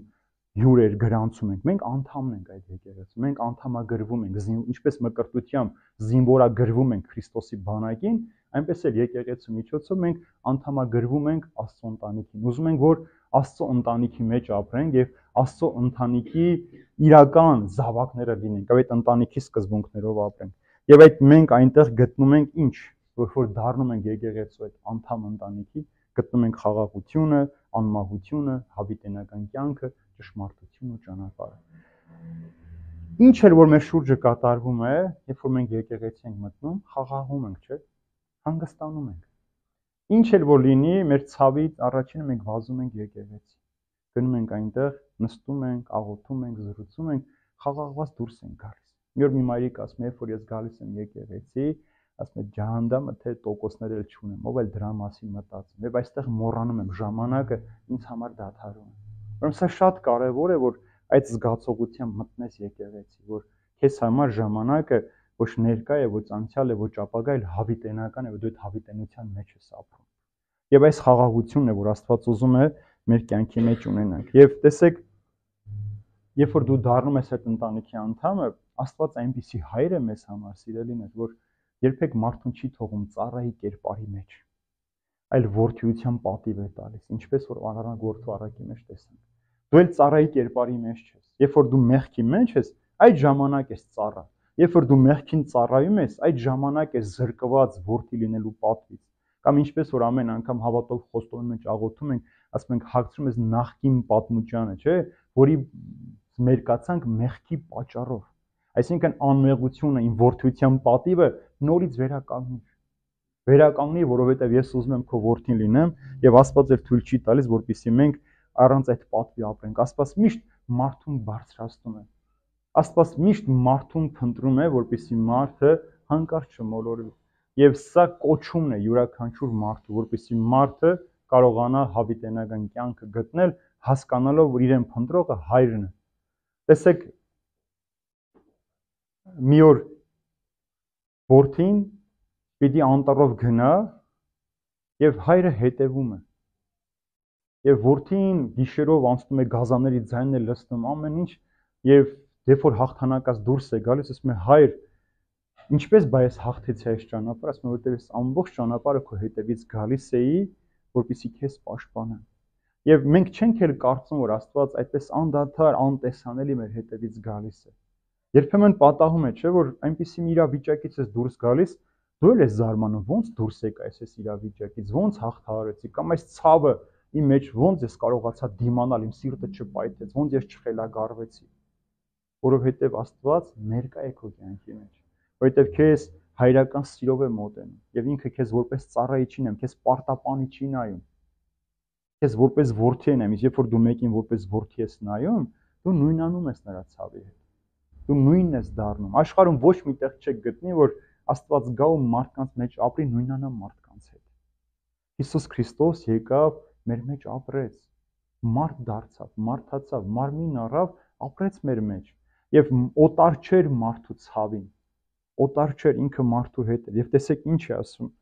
հյուրեր գրանցում ենք, մենք անդամն ենք այդ եկեղեցու, մենք անդամագրվում ենք, ինչպես մկրտությամբ զինվորագրվում ենք Քրիստոսի բանակին, այնպես էլ եկեղեցու միջոցով մենք անդամագրվում ենք Աստծո ընտանիքին։ Ուզում ենք, որ Աստծո ընտանիքի մեջ ապրենք եւ Աստծո ընտանիքի իրական զավակները լինենք, այդ ընտանիքի սկզբունքներով ապրենք։ Եվ այդ մենք այնտեղ գտնում ենք ինչ, որ դառնում ենք եկեղեցու այդ անդամ ընտանիքի, գտնում ենք խաղաղությունը, անմահությունը, հավիտենական կյանքը, ճշմարտություն ու ճանապարհը։ Ինչ էլ որ մեր շուրջը կատարվում է, երբ որ մենք եկեղեցի ենք մտնում, խաղաղում ենք, չէ՞, հանգստանում ենք։ Ինչ էլ որ լինի, մեր ցավից առաջինը մենք վազում ենք եկեղեցի։ Գնում ենք այնտեղ, նստում ենք, աղոթում ենք, զրուցում ենք, խաղաղված դուրս ենք գալիս։ Մի օր մի մայրիկ ասում է, երբ որ ես գալիս եմ եկեղեցի, ասում է ջահանդամը թե տոկոսներ էլ չունեմ, ով էլ դրա մասին մտածում։ Եվ այստեղ մոռանում եմ ժամանակը ինձ համար դադարում է։ Ուրեմն սա շատ կարևոր է, որ այդ զգացողությամբ մտնես եկեղեցի, որ քեզ համար ժամանակը ոչ ներկա է, ոչ անցյալ է, ոչ ապագա, այլ հավիտենական է, որ դու այդ հավիտենության մեջ ես ապրում։ Եվ այս խաղաղությունն է, որ Աստված ուզում է մեր կյանքի մեջ ունենանք։ Եվ տեսեք, երբ որ դու դառնում ես այդ ընտանիքի անդամը, Աստված այնպիսի հայր է մեզ համար, սիրելիներ, որ երբեք մարդուն չի թողում ծառայի կերպարի մեջ, այլ որդիության պատիվ է տալիս, ինչպես որ Արարան որդու առակի մեջ տեսանք։ Դու էլ ծառայի կերպարի մեջ ես։ Երբ որ դու մեղքի մեջ ես, այդ ժամանակ ես ծառա։ Երբ որ դու մեղքին ծառայում ես, այդ ժամանակ ես զրկված որդի լինելու պատվից։ Կամ ինչպես որ ամեն անգամ հավատով խոստովանում մեջ աղոթում ենք, ասում ենք հագցում ես նախկին պատմությանը, չէ՞, որի մերկացանք մեղքի պատճառով։ Այսինքն անմեղությունը, իմ որդիության պատիվը նորից վերականգնի, որովհետև ես ուզում եմ քո որդին լինեմ, եւ Աստված էլ թույլ չի տալիս, որպեսզի մենք առանց այդ պատվի ապրենք։ Աստված միշտ մարդուն բարձրացնում է։ Աստված միշտ մարդուն փնտրում է, որպեսզի մարդը հանկարծ չմոլորվի։ Եվ սա կոչումն է յուրաքանչյուր մարդու, որպեսզի մարդը կարողանա հավիտենական կյանքը գտնել, հասկանալով, որ իրեն փնտրողը հայրն է։ Տեսեք, մի օր որդին պիտի անտառով գնա եւ հայրը հետևում է։ Եվ որդին գիշերով անցնում է գազանների ձայնն է լսնում, ամեն ինչ, եւ երբ որ հաղթանակած դուրս է գալիս, ասում է հայր, ինչպես բա ես հաղթեցի այս ճանապարհը, ասում է որտեղ ես ամբողջ ճանապարհը քո հետևից գալիս էի, որպեսզի քեզ պաշտպանեմ։ Եվ մենք չենք էլ կարծում, որ Աստված այդպես անդադար, անտեսանելի մեր հետևից գալիս է։ Երբեմն պատահում է, չէ, որ այնպիսի մի իրավիճակից ես դուրս գալիս, դու էլ ես զարմանում, ոնց դուրս եկա այս իրավիճակից, ոնց հաղթահարեցի, կամ այս ցավը իմ մեջ ոնց ես կարողացա դիմանալ, իմ սիրտը չպայթեց, ոնց ես չխելագարվեցի, որովհետև Աստված ներկա է քո կյանքի մեջ, որովհետև քեզ հայրական սիրով է մոտենում, եւ ինքը քեզ որպես ծառայի չի նայում, քեզ պարտապանի չի նայում, քեզ որպես որդի է նայում, երբ որ դու մեկին որպես որդի ես նայում, դու նույնանում ես նրա ցավի հետ, դու նույնն ես դառնում, աշխարհում ոչ մի տեղ չեք գտնի, որ Աստված գա ու մարդկանց մեջ ապրի նույնանա մարդկանց հետ։ Հիսուս Քրիստոս եկավ մեր մեջ ապրեց, մարդ դարձավ, մարդացավ, մարմին առավ, ապրեց մեր մեջ եւ օտար չէր մարդու ցավին, օտար չէր, ինքը մարդու հետ էր։ Եվ տեսեք ինչ է ասում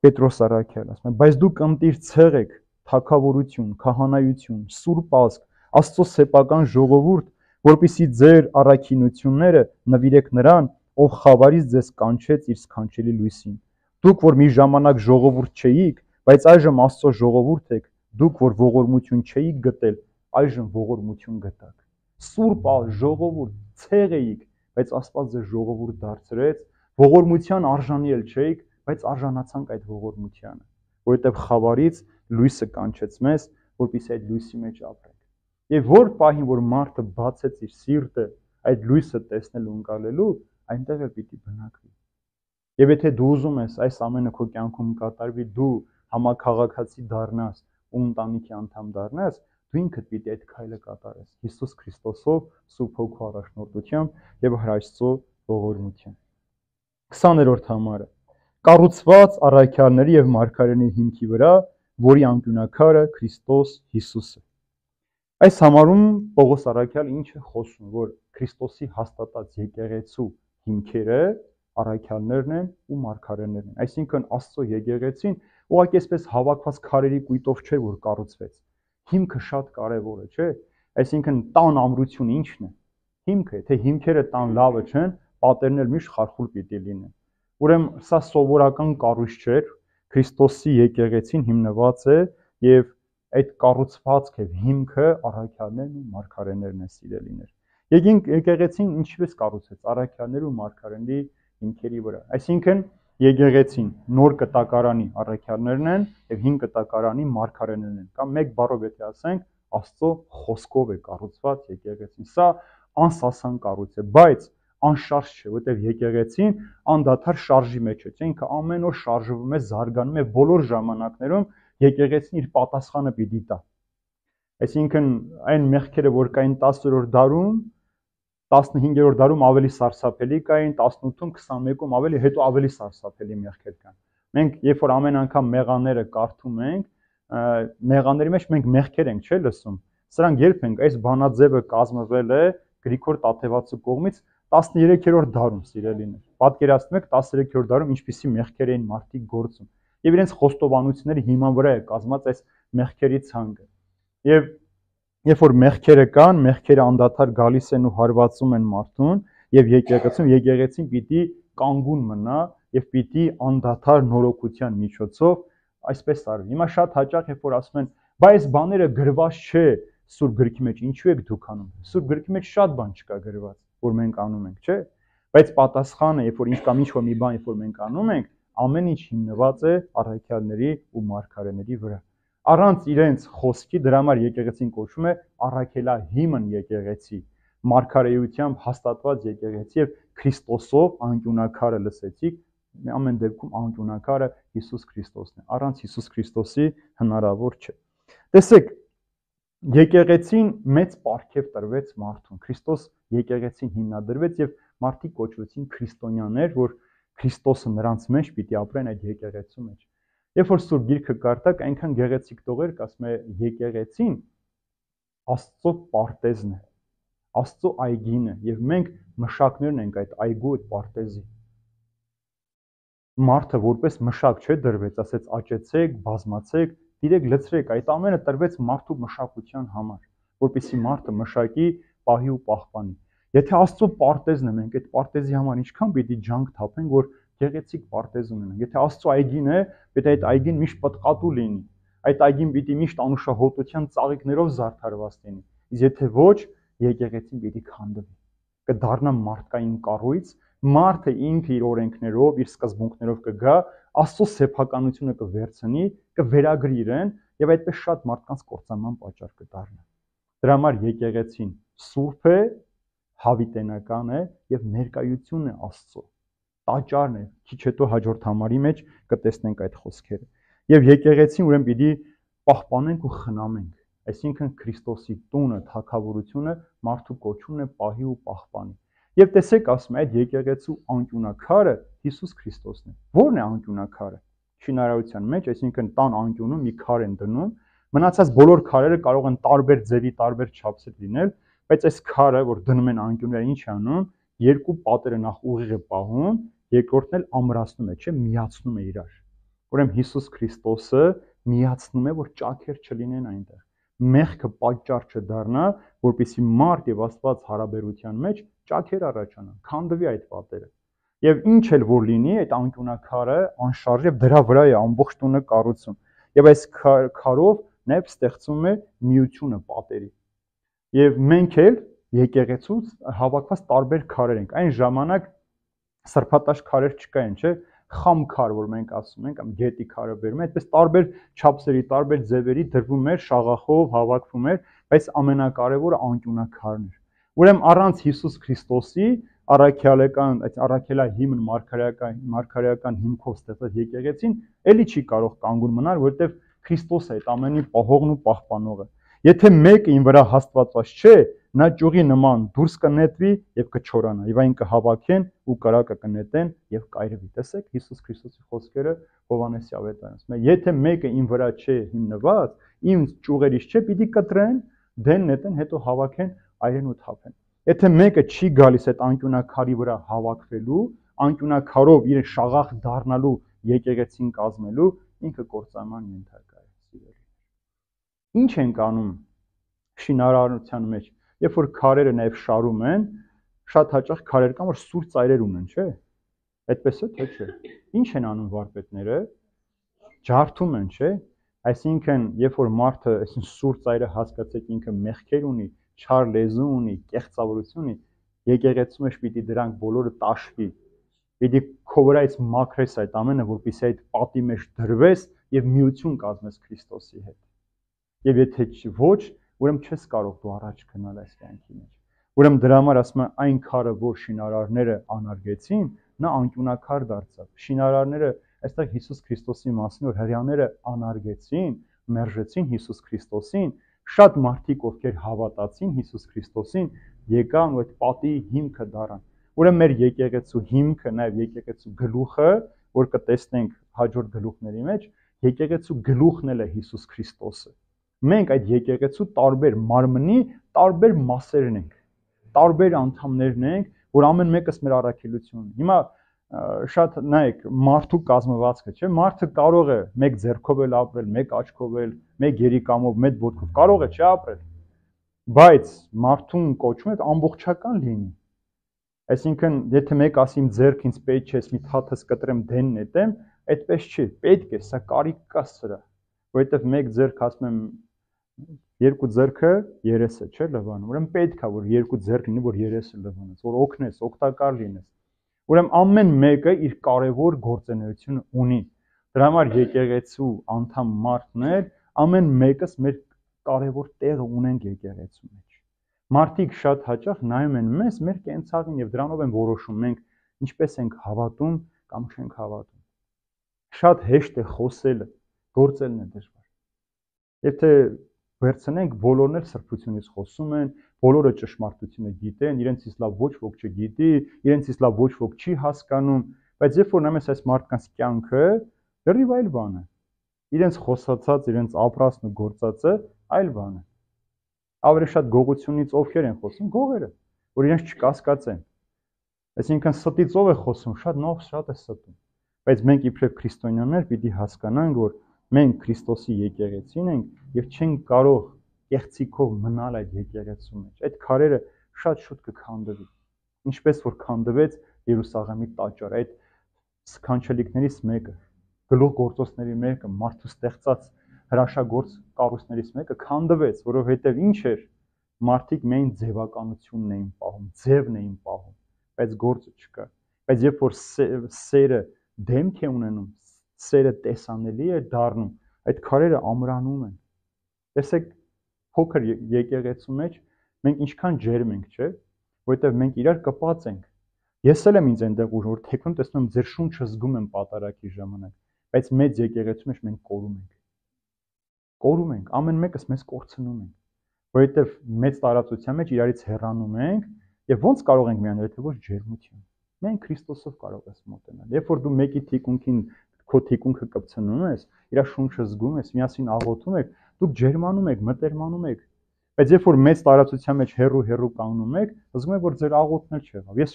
Պետրոս առաքյալը, ասում է, բայց դու կընտիր ցեղեք, թագավորություն, քահանայություն, սուրբ ազգ, Աստծո սեփական ժողովուրդ, որպեսզի ձեր առաքինությունները նվիրեք նրան, ով խավարից ձեզ կանչեց իր սքանչելի լույսին։ Դուք որ մի ժամանակ ժողովուրդ չէիք, բայց այժմ Աստծո ժողովուրդ եք, դուք որ ողորմություն չէիք գտել, այժմ ողորմություն գտաք։ Սուրբ ժողովուրդ, ցեղ էիք, բայց Աստված ձեզ ժողովուրդ դարձրեց, ողորմության արժանի էլ չէիք, բայց արժանացանք այդ ողորմությանը, որովհետև խավարից լույսը կանչեց մեզ, որպեսզի այդ լույսի մեջ ապրենք։ Եվ որ պահին, որ մարդը բացեց իր սիրտը այդ լույսը տեսնելու ընկալելու, այնտեղ էլ պիտի բնակվի։ Եվ եթե դու ուզում ես այս ամենը քո կյանքում կատարվի, դու համաքաղաքացի դառնաս ու ընտանիքի անդամ դառնաս, դու ինքդ պիտի այդ քայլը կատարես Հիսուս Քրիստոսով, Սուրբ Հոգու առաջնորդությամբ եւ Հրաշծո ողորմությամբ։ 20-րդ համարը կառուցված առաքյալների եւ մարգարեների հիմքի վրա, որի անկյունակարը Քրիստոս Հիսուսը։ Այս համարում Պողոս առաքյալը ինչ է խոսում, որ Քրիստոսի հաստատած եկեղեցու հիմքերը առաքյալներն են ու մարգարեներն են։ Այսինքն Աստծո եկեղեցին ուղղակի այսպես հավաքված քարերի կույտով չէ, որ կառուցվեց։ Հիմքը շատ կարևոր է, չէ՞։ Այսինքն տան ամրությունը ի՞նչն է։ Հիմքը, թե հիմքերը տան լավը չեն, պատերն էլ միշտ խարխուլ պիտի լինեն։ Ուրեմն սա սովորական կառույց չէ, Քրիստոսի եկեղեցին հիմնված է եւ այդ կառուցվածքը հիմքը առաքյալներն ու մարգարեներն են, սիրելիներ։ Եկեղեցին ինչպես կառուցվեց առաքյալների ու մարգարեների հիմքերի վրա։ Այսինքն եկեղեցին նոր կտակարանի առաքյալներն են եւ հին կտակարանի մարգարեներն են։ Կամ մեկ բառով եթե ասենք, Աստծո խոսքով է կառուցված եկեղեցին։ Սա անսասան կառույց է, բայց անշարժ չէ, որտեղ եկեղեցին անդադար շարժի մեջ է, ինքը ամեն օր շարժվում է, զարգանում է, բոլոր ժամանակներում եկեղեցին իր պատասխանը պիտի տա։ Այսինքն այն մեղքերը, որ կային 10-րդ դարում, 15-րդ դարում ավելի սարսափելի կային, 18-ում, 21-ում ավելի, հետո ավելի սարսափելի մեղքեր կան։ Մենք երբ որ ամեն անգամ մեղաները կարդում ենք, մեղաների մեջ մենք մեղքեր ենք, չէ՞ լսում։ Սրանք երբ ենք, այս բանաձևը կազմվել է Գրիգոր Տաթևացու կողմից 13-րդ դարում, սիրելիներ։ Պատկերացնում եք 13-րդ դարում ինչպիսի մեղքեր էին մարդիկ գործում։ Եվ իրենց խոստովանությունների հիման վրա է կազմված այս մեղքերի ցանկը։ Եվ երբ որ մեղքերը կան, մեղքերը անդադար գալիս են ու հարվածում են մարդուն, եւ եկեղեցին պիտի կանգուն մնա եւ պիտի անդադար նորոգության միջոցով այսպես արվի։ Հիմա շատ հաճախ երբ որ ասում են, «Բա այս բաները գրված չէ Սուրբ գրքի մեջ, ինչու եք դուք անում»։ Սուրբ գրքի մեջ շատ բան չկա գրված, որ մենք անում ենք, չէ՞։ Բայց պատասխանը, երբ որ ինչ-որ մի բան, երբ որ մենք անում ենք, ամեն ինչ հիմնված է առաքյալների ու մարգարեների վրա։ Առանց իրենց խոսքի դրա համար եկեղեցին կոչվում է առաքելահիմն եկեղեցի, մարգարեությամբ հաստատված եկեղեցի եւ Քրիստոսով անկյունակարը լսեցիք, ամեն դեպքում անկյունակարը Հիսուս Քրիստոսն է։ Առանց Հիսուս Քրիստոսի հնարավոր չէ։ Տեսեք, եկեղեցին մեծ պարգև տրվեց մարդուն։ Քրիստոս եկեղեցին հիմնադրվեց եւ մարդիկ կոչվեցին քրիստոնյաներ, որ Քրիստոսը նրանց մեջ պիտի ապրեն այդ եկեղեցու մեջ։ Երբ որ Սուրբ Գիրքը կարդաք, այնքան գեղեցիկ տողեր կասում է եկեղեցին Աստծո պարտեզն է, Աստծո այգին է, եւ մենք մշակներն ենք այդ այգու, այդ պարտեզի։ Մարդը որպես մշակ չէ դրվեց, ասեց աճեցեք, բազմացեք, դիրեք լցրեք, այդ ամենը տրվեց մարդու մշակության համար, որպեսզի մարդը մշակի, պահի ու պահպանի։ Եթե Աստծո պարտեզն է, մենք այդ պարտեզի համար ինչքան պիտի ջանք թափենք, որ գեղեցիկ պարտեզ ունենանք։ Եթե Աստծո այգին է, պետք է այդ այգին միշտ պտղատու լինի։ Այդ այգին պիտի միշտ անուշահոտության ծաղիկներով զարդարված լինի։ Իսկ եթե ոչ, եկեղեցին պիտի քանդվի։ Կդառնա մարդկային կառույց, մարդը ինքը իր օրենքներով, իր սկզբունքներով կգա, Աստծո սեփականությունը կվերցնի, կվերագրի իրեն եւ այդպես շատ մարդկանց կործանման պատճառ կդառնա։ Դրա համար եկեղեցին սուրբ է, հավիտենական է եւ ներկայություն է Աստծո։ Տաճարն է, քիչ հետո հաջորդ համարի մեջ կտեսնենք այդ խոսքերը։ Եվ եկեղեցին ուրեմն պիտի պահպանենք ու խնամենք, այսինքն Քրիստոսի տունը, թագավորությունը մարդու կոչումն է պահի ու պահպանի։ Եվ տեսեք, ասում է, այդ եկեղեցու անկյունակարը Հիսուս Քրիստոսն է։ Ո՞րն է անկյունակարը։ Շինարարության մեջ, այսինքն տան անկյունում մի քար են դնում, մնացած բոլոր քարերը կարող են տարբեր ձևի, տարբեր չափսեր լինել, բայց այս քարը, որ դնում են անկյունները, ինչ է անում, երկու պատերը նախ ուղիղ է պահում, երկրորդն էլ ամրացնում է, չէ, միացնում է իրար։ Ուրեմն Հիսուս Քրիստոսը միացնում է, որ ճաքեր չլինեն այնտեղ։ Մեղքը պատճառ չդառնա, որպեսզի մարդ եւ Աստված հարաբերության մեջ ճաքեր առաջանան, քանդվի այդ պատերը։ Եվ ինչ էլ որ լինի, այդ անկյունակարը անշարժ եւ դրա վրա է ամբողջ տունը կառուցում։ Եվ այս քարով նաեւ ստեղծում է միությունը պատերի։ Եվ մենք էլ եկեղեցուց հավաքված տարբեր քարեր ենք։ Այն ժամանակ սրբատաշ քարեր չկային, չէ՞, խամ քար, որ մենք ասում ենք, կամ գետի քարը բերում են, այդպես տարբեր չափսերի, տարբեր ձևերի դրվում էր, շաղախով հավաքվում էր, բայց ամենակարևորը անկյունաքարն էր։ Ուրեմն առանց Հիսուս Քրիստոսի առաքյալական, այդ առաքելահիմն մարգարեական հիմքով ստեղծած եկեղեցին էլի չի կարող կանգուն մնալ, որովհետև Քրիստոսը է այդ ամենի պահողն ու պահպանողը։ Եթե մեկը ին վրա հաստատված չէ, նա ճյուղի նման դուրս կնետվի եւ կչորանա, եւ այն կհավաքեն ու կրակը կնետեն եւ կայրվի։ Տեսեք Հիսուս Քրիստոսի խոսքերը Հովհաննեսի ավետարանից։ Եթե մեկը ին վրա չէ հիմնված, իմ ճյուղերից չէ, պիտի կտրեն, դեն նետեն, հետո հավաքեն, այրեն ու թափեն։ Եթե մեկը չի գալիս այդ անկյունակարի վրա հավաքվելու, անկյունակարով իր շաղախ դառնալու եկեղեցին կազմելու, ինքը կործանման ենթակա է, սիրելի։ Ինչ ենք անում շինարարության մեջ, երբ որ քարերը նաև շարում են, շատ հաճախ քարեր կան, որ սուր ծայրեր ունեն, չէ՞։ Այդպես է, թե չէ։ Ինչ են անում վարպետները։ Ջարդում են, չէ՞։ Այսինքն, երբ որ մարդը այսին սուր ծայրը հասկացեք ինքը մեղքեր ունի, չար լեզու ունի, կեղծավորություն ունի, եկեղեցու մեջ պիտի դրանք բոլորը տաշվի։ Պիտի քո վրայից մաքրես այդ ամենը, որպեսզի այդ պատի մեջ դրվես եւ միություն կազմես Քրիստոսի հետ։ Եվ եթե ոչ, ուրեմն չես կարող դու առաջ գնալ այս կյանքի մեջ։ Ուրեմն դրա համար ասում եմ այն քարը, որ շինարարները անարգեցին, նա անկյունակար դարձավ։ Շինարարները այստեղ Հիսուս Քրիստոսի մասին, որ հрьяաները անարգեցին, մերժեցին Հիսուս Քրիստոսին, շատ մարդիկ, ովքեր հավատացին Հիսուս Քրիստոսին, եկան ու այդ պատի հիմքը դառան։ Ուրեմն մեր եկեղեցու հիմքը, նաև եկեղեցու գլուխը, որ կտեսնենք հաջորդ գլուխների մեջ, եկեղեցու գլուխն էլ է Հիսուս Քրիստոսը։ Մենք այդ եկեղեցու տարբեր մարմնի տարբեր մասերն ենք, տարբեր անդամներն ենք, որ ամեն մեկս մեր առաքելությունն ունի։ Հիմա շատ նայեք մարդու կազմվածքը, չէ՞, մարդը կարող է մեկ ձեռքով էլ ապրել, մեկ աչքով էլ, մեկ երիկամով, մեկ ոտքով, կարող է չի ապրել, բայց մարդուն կոչում է ամբողջական լինի։ Այսինքն, եթե մեկ ասի իմ ձեռքը ինձ պետք չէ, մի թաթս կտրեմ, դեն նետեմ, այդպես չի, պետք է, սա կարիք կա սրա, որովհետև մեկ ձեռք ասում եմ երկու ձեռքը երեսը, չէ՞, լվանում։ Ուրեմն պետք է որ երկու ձեռք լինի, որ երեսը լվանես, որ օգնես, օգտակար լինես։ Ուրեմն ամեն մեկը իր կարևոր գործունեությունը ունի։ Դրա համար եկեղեցու անդամ մարդներ, ամեն մեկս մեր կարևոր տեղը ունենք եկեղեցու մեջ։ Մարդիկ շատ հաճախ նայում են մեզ, մեր կենցաղին եւ դրանով են որոշում մենք ինչպես ենք հավատում կամ չենք հավատում։ Շատ հեշտ է խոսելը, գործելն է դժվար։ Եթե վերցնենք, բոլորն էլ սրբությունից խոսում են, բոլորը ճշմարտությունը գիտեն, իրենցից լավ ոչ ոք չգիտի, իրենցից լավ ոչ ոք չի հասկանում, բայց երբ որ նայես այս մարդկանց կյանքը, դեռիվ այլ բան է։ Իրենց խոսացած, իրենց ապրածն ու գործածը այլ բան է։ Ավելի շատ գողությունից ովքեր են խոսում, գողերը, որ իրենց չկասկածեն։ Այսինքն ստից ով է խոսում, շատ է ստում։ Բայց մենք իբրև քրիստոնյաներ պիտի հասկանանք, որ մենք Քրիստոսի եկեղեցին ենք եւ չենք կարող կեղծիքով մնալ այդ եկեղեցու մեջ։ Այդ քարերը շատ շուտ կքանդվի։ Ինչպես որ քանդվեց Երուսաղեմի տաճարը, այդ սքանչելիքներից մեկը, գլուխ գործոցների մեկը, մարդու ստեղծած հրաշագործ կառույցներից մեկը քանդվեց, որովհետեւ ինչ էր, մարդիկ միայն ձևականությունն էին պահում, ձևն էին պահում, բայց գործը չկա։ Բայց երբ որ սերը դեմք է ունենում, սերը տեսանելի է դառնում, այդ քարերը ամրանում են։ Տեսեք, փոքր եկեղեցու մեջ մենք ինչքան ջերմ ենք, չէ՞, որովհետև մենք իրար կպած ենք։ Ես էլ եմ ինձ այնտեղ ուր որ թեքվում տեսնում եմ ձեր շունչը զգում եմ պատարակի ժամանակ, բայց մեծ եկեղեցու մեջ մենք կորում ենք։ Կորում ենք, ամեն մեկս մեզ կորցնում ենք, որովհետև մեծ տարածության մեջ իրարից հեռանում ենք եւ ոնց կարող ենք միանալ, եթե ոչ ջերմություն։ Մենք Քրիստոսով կարող ես մոտենալ։ Երբ որ դու մեկի թիկունքին քո թիկունքը կպցնում ես, իր շունչը զգում ես, միասին աղոթում եք, դուք ջերմանում եք, մտերմանում եք։ Բայց երբ որ մեծ տարածության մեջ հեռու կանգնում եք, զգում եք, որ ձեր աղոթն էլ չեղավ։ Ես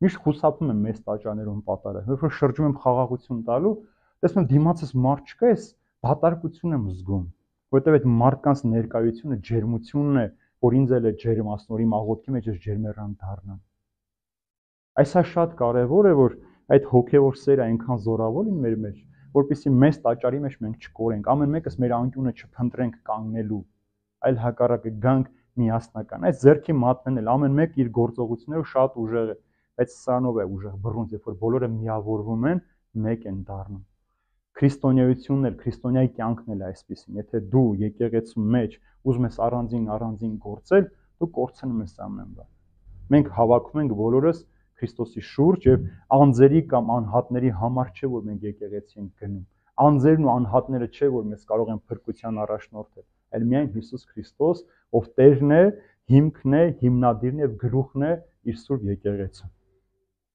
միշտ խուսափում եմ մեծ տաճարներում պատարակ։ Երբ որ շրջում եմ խաղաղություն տալու, տեսնում եմ դիմացս մարդ չկա, ես դատարկություն եմ զգում, որովհետև այդ մարդկանց ներկայությունը ջերմությունն է, որ ինձ էլ է ջերմացնում, որ իմ աղոթքի մեջ ես ջերմեռան դառնամ։ Այսա շատ կարևոր է, որ այդ հոգևոր սերը այնքան զորավոր լինի մեր մեջ, որպեսզի մեծ տաճարի մեջ մենք չկորենք, ամեն մեկս մեր անկյունը չփնտրենք կանգնելու, այլ հակառակը գանք միասնական։ Այս ձեռքի մատներն էլ ամեն մեկ իր գործողություններով շատ ուժեղ է, բայց սրանով է ուժեղ բռունց, երբ որ բոլորը միավորվում են, մեկ են դառնում։ Քրիստոնեությունն էլ, քրիստոնյայի կյանքն էլ է այսպեսին։ Եթե դու եկեղեցու մեջ ուզում ես առանձին գործել, դու կորցնում ես ամեն բան։ Մենք հավաքում ենք բոլորս Քրիստոսի շուրջ եւ անձերի կամ անհատների համար չէ, որ մենք եկեղեցի ենք գնում։ Անձերն ու անհատները չէ, որ մեզ կարող են փրկության առաջնորդել, այլ միայն Հիսուս Քրիստոս, ով Տերն է, հիմքն է, հիմնադիրն է եւ գլուխն է իր սուրբ եկեղեցու։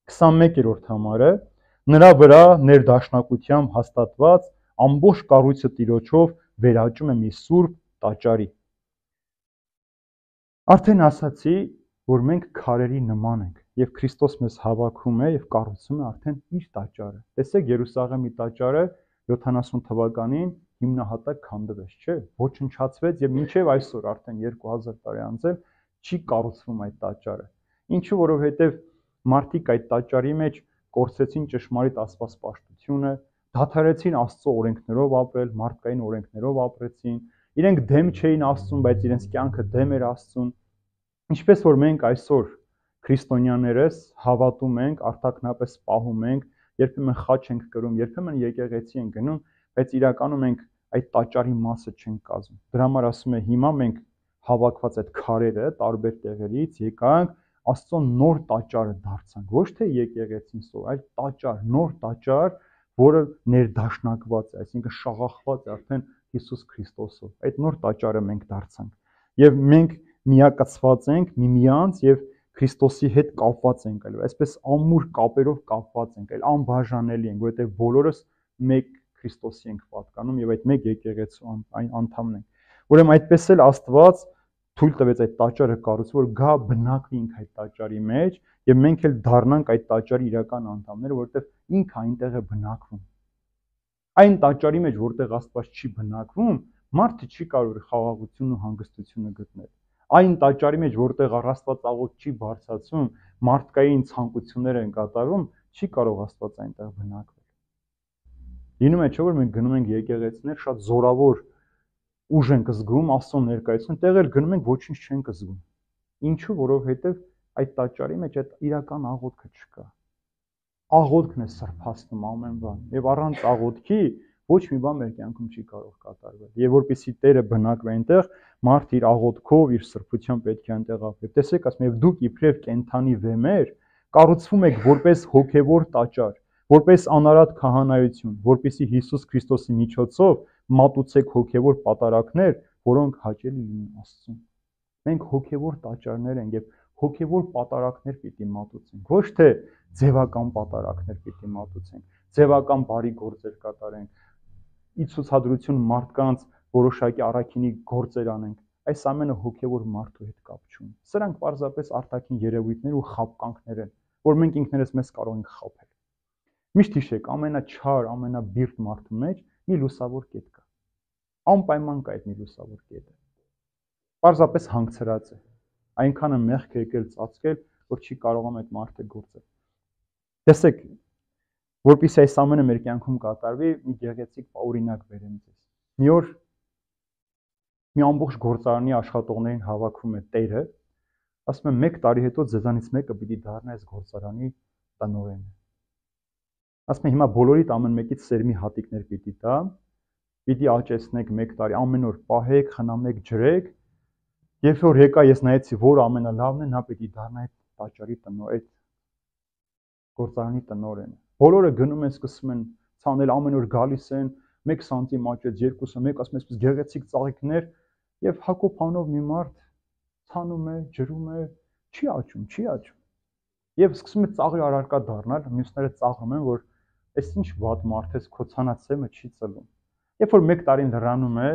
21-րդ համարը նրա վրա ներդաշնակությամբ հաստատված ամբողջ կառույցը Տիրոջով վերաճում է մի սուրբ տաճարի։ Արդեն ասացի, որ մենք քարերի նման ենք եւ Քրիստոս մեզ հավաքում է եւ կառուցում է արդեն իր տաճարը։ Տեսեք Երուսաղեմի տաճարը 70 թվականին հիմնահատակ քանդվեց, չէ՞, ոչնչացվեց եւ մինչեւ այսօր արդեն 2000 տարի անց էլ չի կառուցվում այդ տաճարը։ Ինչու, որովհետեւ մարդիկ այդ տաճարի մեջ կորցրեցին ճշմարիտ աստվածպաշտությունը, դադարեցին Աստծո օրենքներով ապրել, մարդկային օրենքներով ապրեցին, իրենք դեմ չէին Աստծուն, բայց իրենց կյանքը դեմ էր Աստծուն։ Ինչպես որ մենք այսօր քրիստոնյաներս հավատում ենք, արտաքնապես պահում ենք, երբեմն խաչ ենք կրում, երբեմն եկեղեցի ենք գնում, բայց իրականում մենք այդ տաճարի մասը չենք կազմում։ Դրա համար ասում է հիմա մենք հավաքված այդ քարերը տարբեր տեղերից եկանք Աստծո նոր տաճարը դարձանք, ոչ թե եկեղեցին սով, այլ տաճար, նոր տաճար, որը ներդաշնակված է, այսինքն շաղախված է արդեն Հիսուս Քրիստոսով։ Այդ նոր տաճարը մենք դարձանք։ Եվ մենք միակցված ենք միմյանց եւ Քրիստոսի հետ կապված ենք, այլ այսպես ամուր կապերով կապված ենք, այլ անբաժանելի ենք, որովհետեւ բոլորս մեկ Քրիստոսի ենք պատկանում եւ այդ մեկ եկեղեցու անդամն ենք։ Ուրեմն այդպես էլ Աստված թույլ տվեց այդ տաճարը կառուցել, որ գա բնակվի ինքը այդ տաճարի մեջ եւ մենք էլ դառնանք այդ տաճարի իրական անդամները, որովհետեւ ինքը այնտեղ է բնակվում։ Այն տաճարի մեջ, որտեղ Աստված չի բնակվում, մարդը չի կարող խաղաղությունն ու հանգստությունը գտնել։ Այն տաճարի մեջ, որտեղ Աստվածաղոթ չի բարձրացում, մարդկային ցանկություններ են կատարվում, չի կարող Աստված այնտեղ բնակվել։ Լինում է, չէ՞ որ մենք գնում ենք եկեղեցիներ, շատ զորավոր ուժ ենք զգում Աստծո ներկայություն, տեղեր գնում ենք ոչինչ չենք զգում։ Ինչու, որովհետև այդ տաճարի մեջ այդ իրական աղոթքը չկա։ Աղոթքն է սրբացնում ամեն բան, եւ առանց աղոթքի ոչ մի բան մեր կյանքում չի կարող կատարվել։ Եվ որպեսզի Տերը բնակվի այնտեղ, մարդը իր աղոթքով, իր սրբությամբ պետք է այնտեղ ապրի։ Տեսեք, ասում եմ, դուք իբրև կենթանի վեմեր կառուցվում եք որպես հոգևոր տաճար, որպես անարատ քահանայություն, որպեսզի Հիսուս Քրիստոսի միջոցով մատուցեք հոգևոր պատարակներ, որոնք հաճելի լինեն Աստծուն։ Մենք հոգևոր տաճարներ ենք եւ հոգևոր պատարակներ պիտի մատուցենք, ոչ թե ձևական պատարակներ պիտի մատուցենք, ձևական բարի գործեր կատարենք, ի ցուցադրություն մարդկանց որոշակի առաքինի գործեր անենք։ Այս ամենը հոգևոր մարդու հետ կապ չունի։ Սրանք պարզապես արտաքին երևույթներ ու խաբկանքներ են, որ մենք ինքներս մեզ կարող ենք խաբել։ Միշտ հիշեք, ամենաչար, ամենաբիրտ մարդու մեջ մի լուսավոր կետ կա։ Անպայման կա այդ մի լուսավոր կետը։ Պարզապես հանգցրած է։ Այնքանը մեղք է եկել ծածկել, որ չի կարողանում այդ մարդը գործել։ Տեսեք, որպեսզի այս ամենը մեր կյանքում կատարվի, մի գեղեցիկ օրինակ բերեմ ձեզ։ Մի օր մի ամբողջ գործարանի աշխատողներին հավաքում է Տերը, ասում է 1 տարի հետո ձեզանից մեկը պիտի դառնա այս գործարանի տնօրենը։ Ասում է հիմա բոլորիդ ամեն մեկից սերմի հատիկներ պիտի տա, պիտի աճեցնեք 1 տարի, ամեն օր պահեք, խնամեք, ջրեք, երբ որ եկա ես նայեցի, որ ամենալավն է, նա պիտի դառնա այդ տաճարի այդ գործարանի տնօրենը։ Բոլորը գնում են, սկսում են ցանել, ամեն օր գալիս են, 1 սանտիմ աճեց, 2-ը, մեկ ասում է, այսպես գեղեցիկ ծաղիկներ, եւ Հակոբ անով մի մարդ ցանում է, ջրում է, չի աճում։ Եվ սկսում է ծաղի առարկա դառնալ, մյուսները ծաղրում են, որ այս ինչ վատ մարդ է, քո ցանած սեմը չի ծլում։ Երբ որ 1 տարին լրանում է,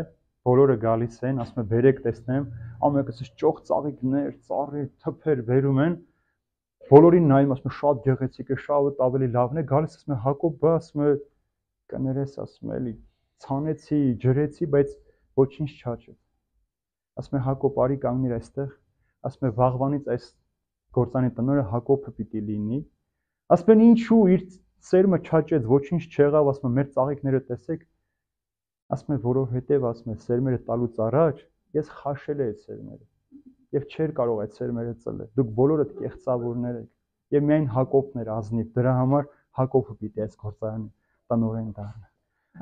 բոլորը գալիս են, ասում է, բերեք տեսնեմ, ամենքս ճոխ ծաղիկներ, ծառեր, թփեր վերում են, բոլորին նայում, ասում է, շատ գեղեցիկ է, շատ ավելի լավն է, գալիս ասում է, Հակոբ, բա ասում է, կներես, ասում է, էլի ցանեցի, ջրեցի, բայց ոչինչ չաճեց։ Ասում է, Հակոբ, արի կանգնիր այստեղ, ասում է, վաղվանից այս գործանի տնօրենը Հակոբը պիտի լինի։ Ասում են, ինչու իր սերմը չաճեց, ոչինչ չեղավ, ասում է, մեր ծաղիկները տեսեք։ Ասում է, որովհետև ասում է, սերմերը տալուց առաջ ես խաշել եմ այդ սերմերը։ եւ չէր կարող այդ սերմերը ծլել։ Դուք բոլորդ կեղծավորներ եք։ Եվ միայն Հակոբն էր ազնիվ։ Դրա համար Հակոբը պիտի այս գործարանը տնօրեն դառնա։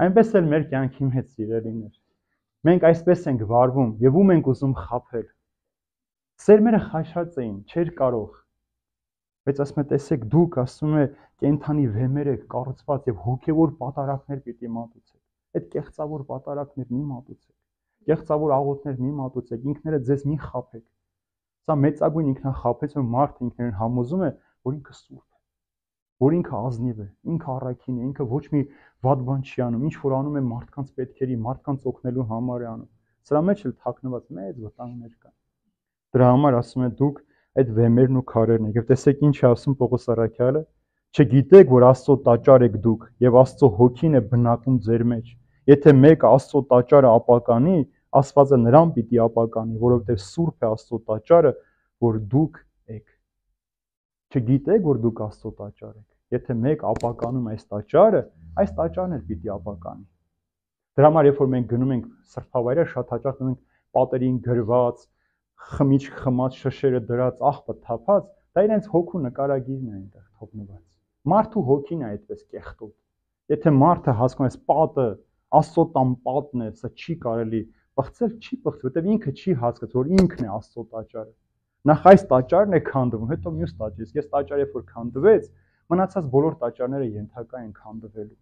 Այնպես էլ մեր կյանքի մեջ սիրելիներ։ Մենք այսպես ենք վարվում եւ ում ենք ուզում խաբել։ Սերմերը խաշած էին, չէր կարող։ Բայց ասում է, տեսեք, դուք ասում է կենթանի վեմեր եք կառուցված եւ հոգեվոր պատարակներ պիտի մատուցեք։ Այդ կեղծավոր պատարակներ մի մատուցեք։ Կեղծավոր աղոթներ մի մատուցեք, ինքներդ ձեզ մի խաբեք։ Սա մեծագույն ինքնախաբեցում մարդը ինքներն համոզում է, որ ինքը սուրբ է, որ ինքը ազնիվ է, ինքը առաքին է, ինքը ոչ մի վատ բան չի անում, ինչ որ անում է մարդկանց պետքերի, մարդկանց օգնելու համար է անում։ Սրա մեջ էլ թաքնված մեծ վտանգներ կան։ Դրա համար ասում է դուք այդ վեմերն ու քարերն եք։ Եվ տեսեք ինչ է ասում Պողոս առաքյալը, չգիտեք, որ Աստծո տաճար եք դուք եւ Աստծո հոգին է բնակում ձեր մեջ։ Եթե մեկը Աստծո տաճարը ապականի, Աստվածը նրան պիտի ապականի, որովհետեւ սուրբ է Աստծո տաճարը, որ դուք եք։ Չգիտեք, որ դուք Աստծո տաճար եք։ Եթե մեկ ապականում այս տաճարն էլ պիտի ապականի։ Դրա համար երբ որ մենք գնում ենք սրբավայրեր, շատ հաճախ գնում ենք պատերին գրված, խմիչք խմած, շշերը դրած, աղբը թափած, դա իրենց հոգու նկարագիրն է այնտեղ թողնված։ Մարդու հոգին է այդպես կեղտոտ։ Եթե մարդը հասկանում է, պատը Աստծո տան պատն է, սա չի կարելի պղծել, չի պղծի, որտեղ ինքը չի հասկացել, որ ինքն է Աստծո տաճարը։ Նախ այս տաճարն է քանդվում, հետո մյուս տաճարը։ Իսկ այս տաճարը երբ որ քանդվեց, մնացած բոլոր տաճարները ենթակա են քանդվելու։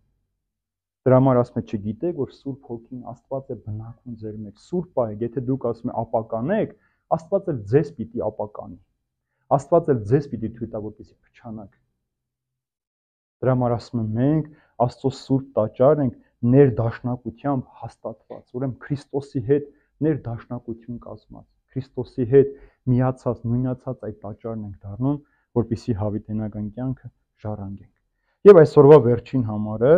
Դրա համար ասում է, չգիտեք, որ Սուրբ Հոգին Աստված է բնակվում ձեր մեջ։ Սուրբ է, եթե դուք ասում եք ապականեք, Աստված էլ ձեզ պիտի ապականի։ Աստված էլ ձեզ պիտի թույլ տա, որպեսզի փչանաք։ Դրա համար ասում եմ, մենք Աստծո Սուրբ տաճարն ենք ներդաշնակությամբ հաստատված, ուրեմն Քրիստոսի հետ ներդաշնակություն կազմած, Քրիստոսի հետ միացած, նույնացած այդ տաճարն ենք դառնում, որպեսզի հավիտենական կյանքը ժառանգենք։ Եվ այսօրվա վերջին համարը,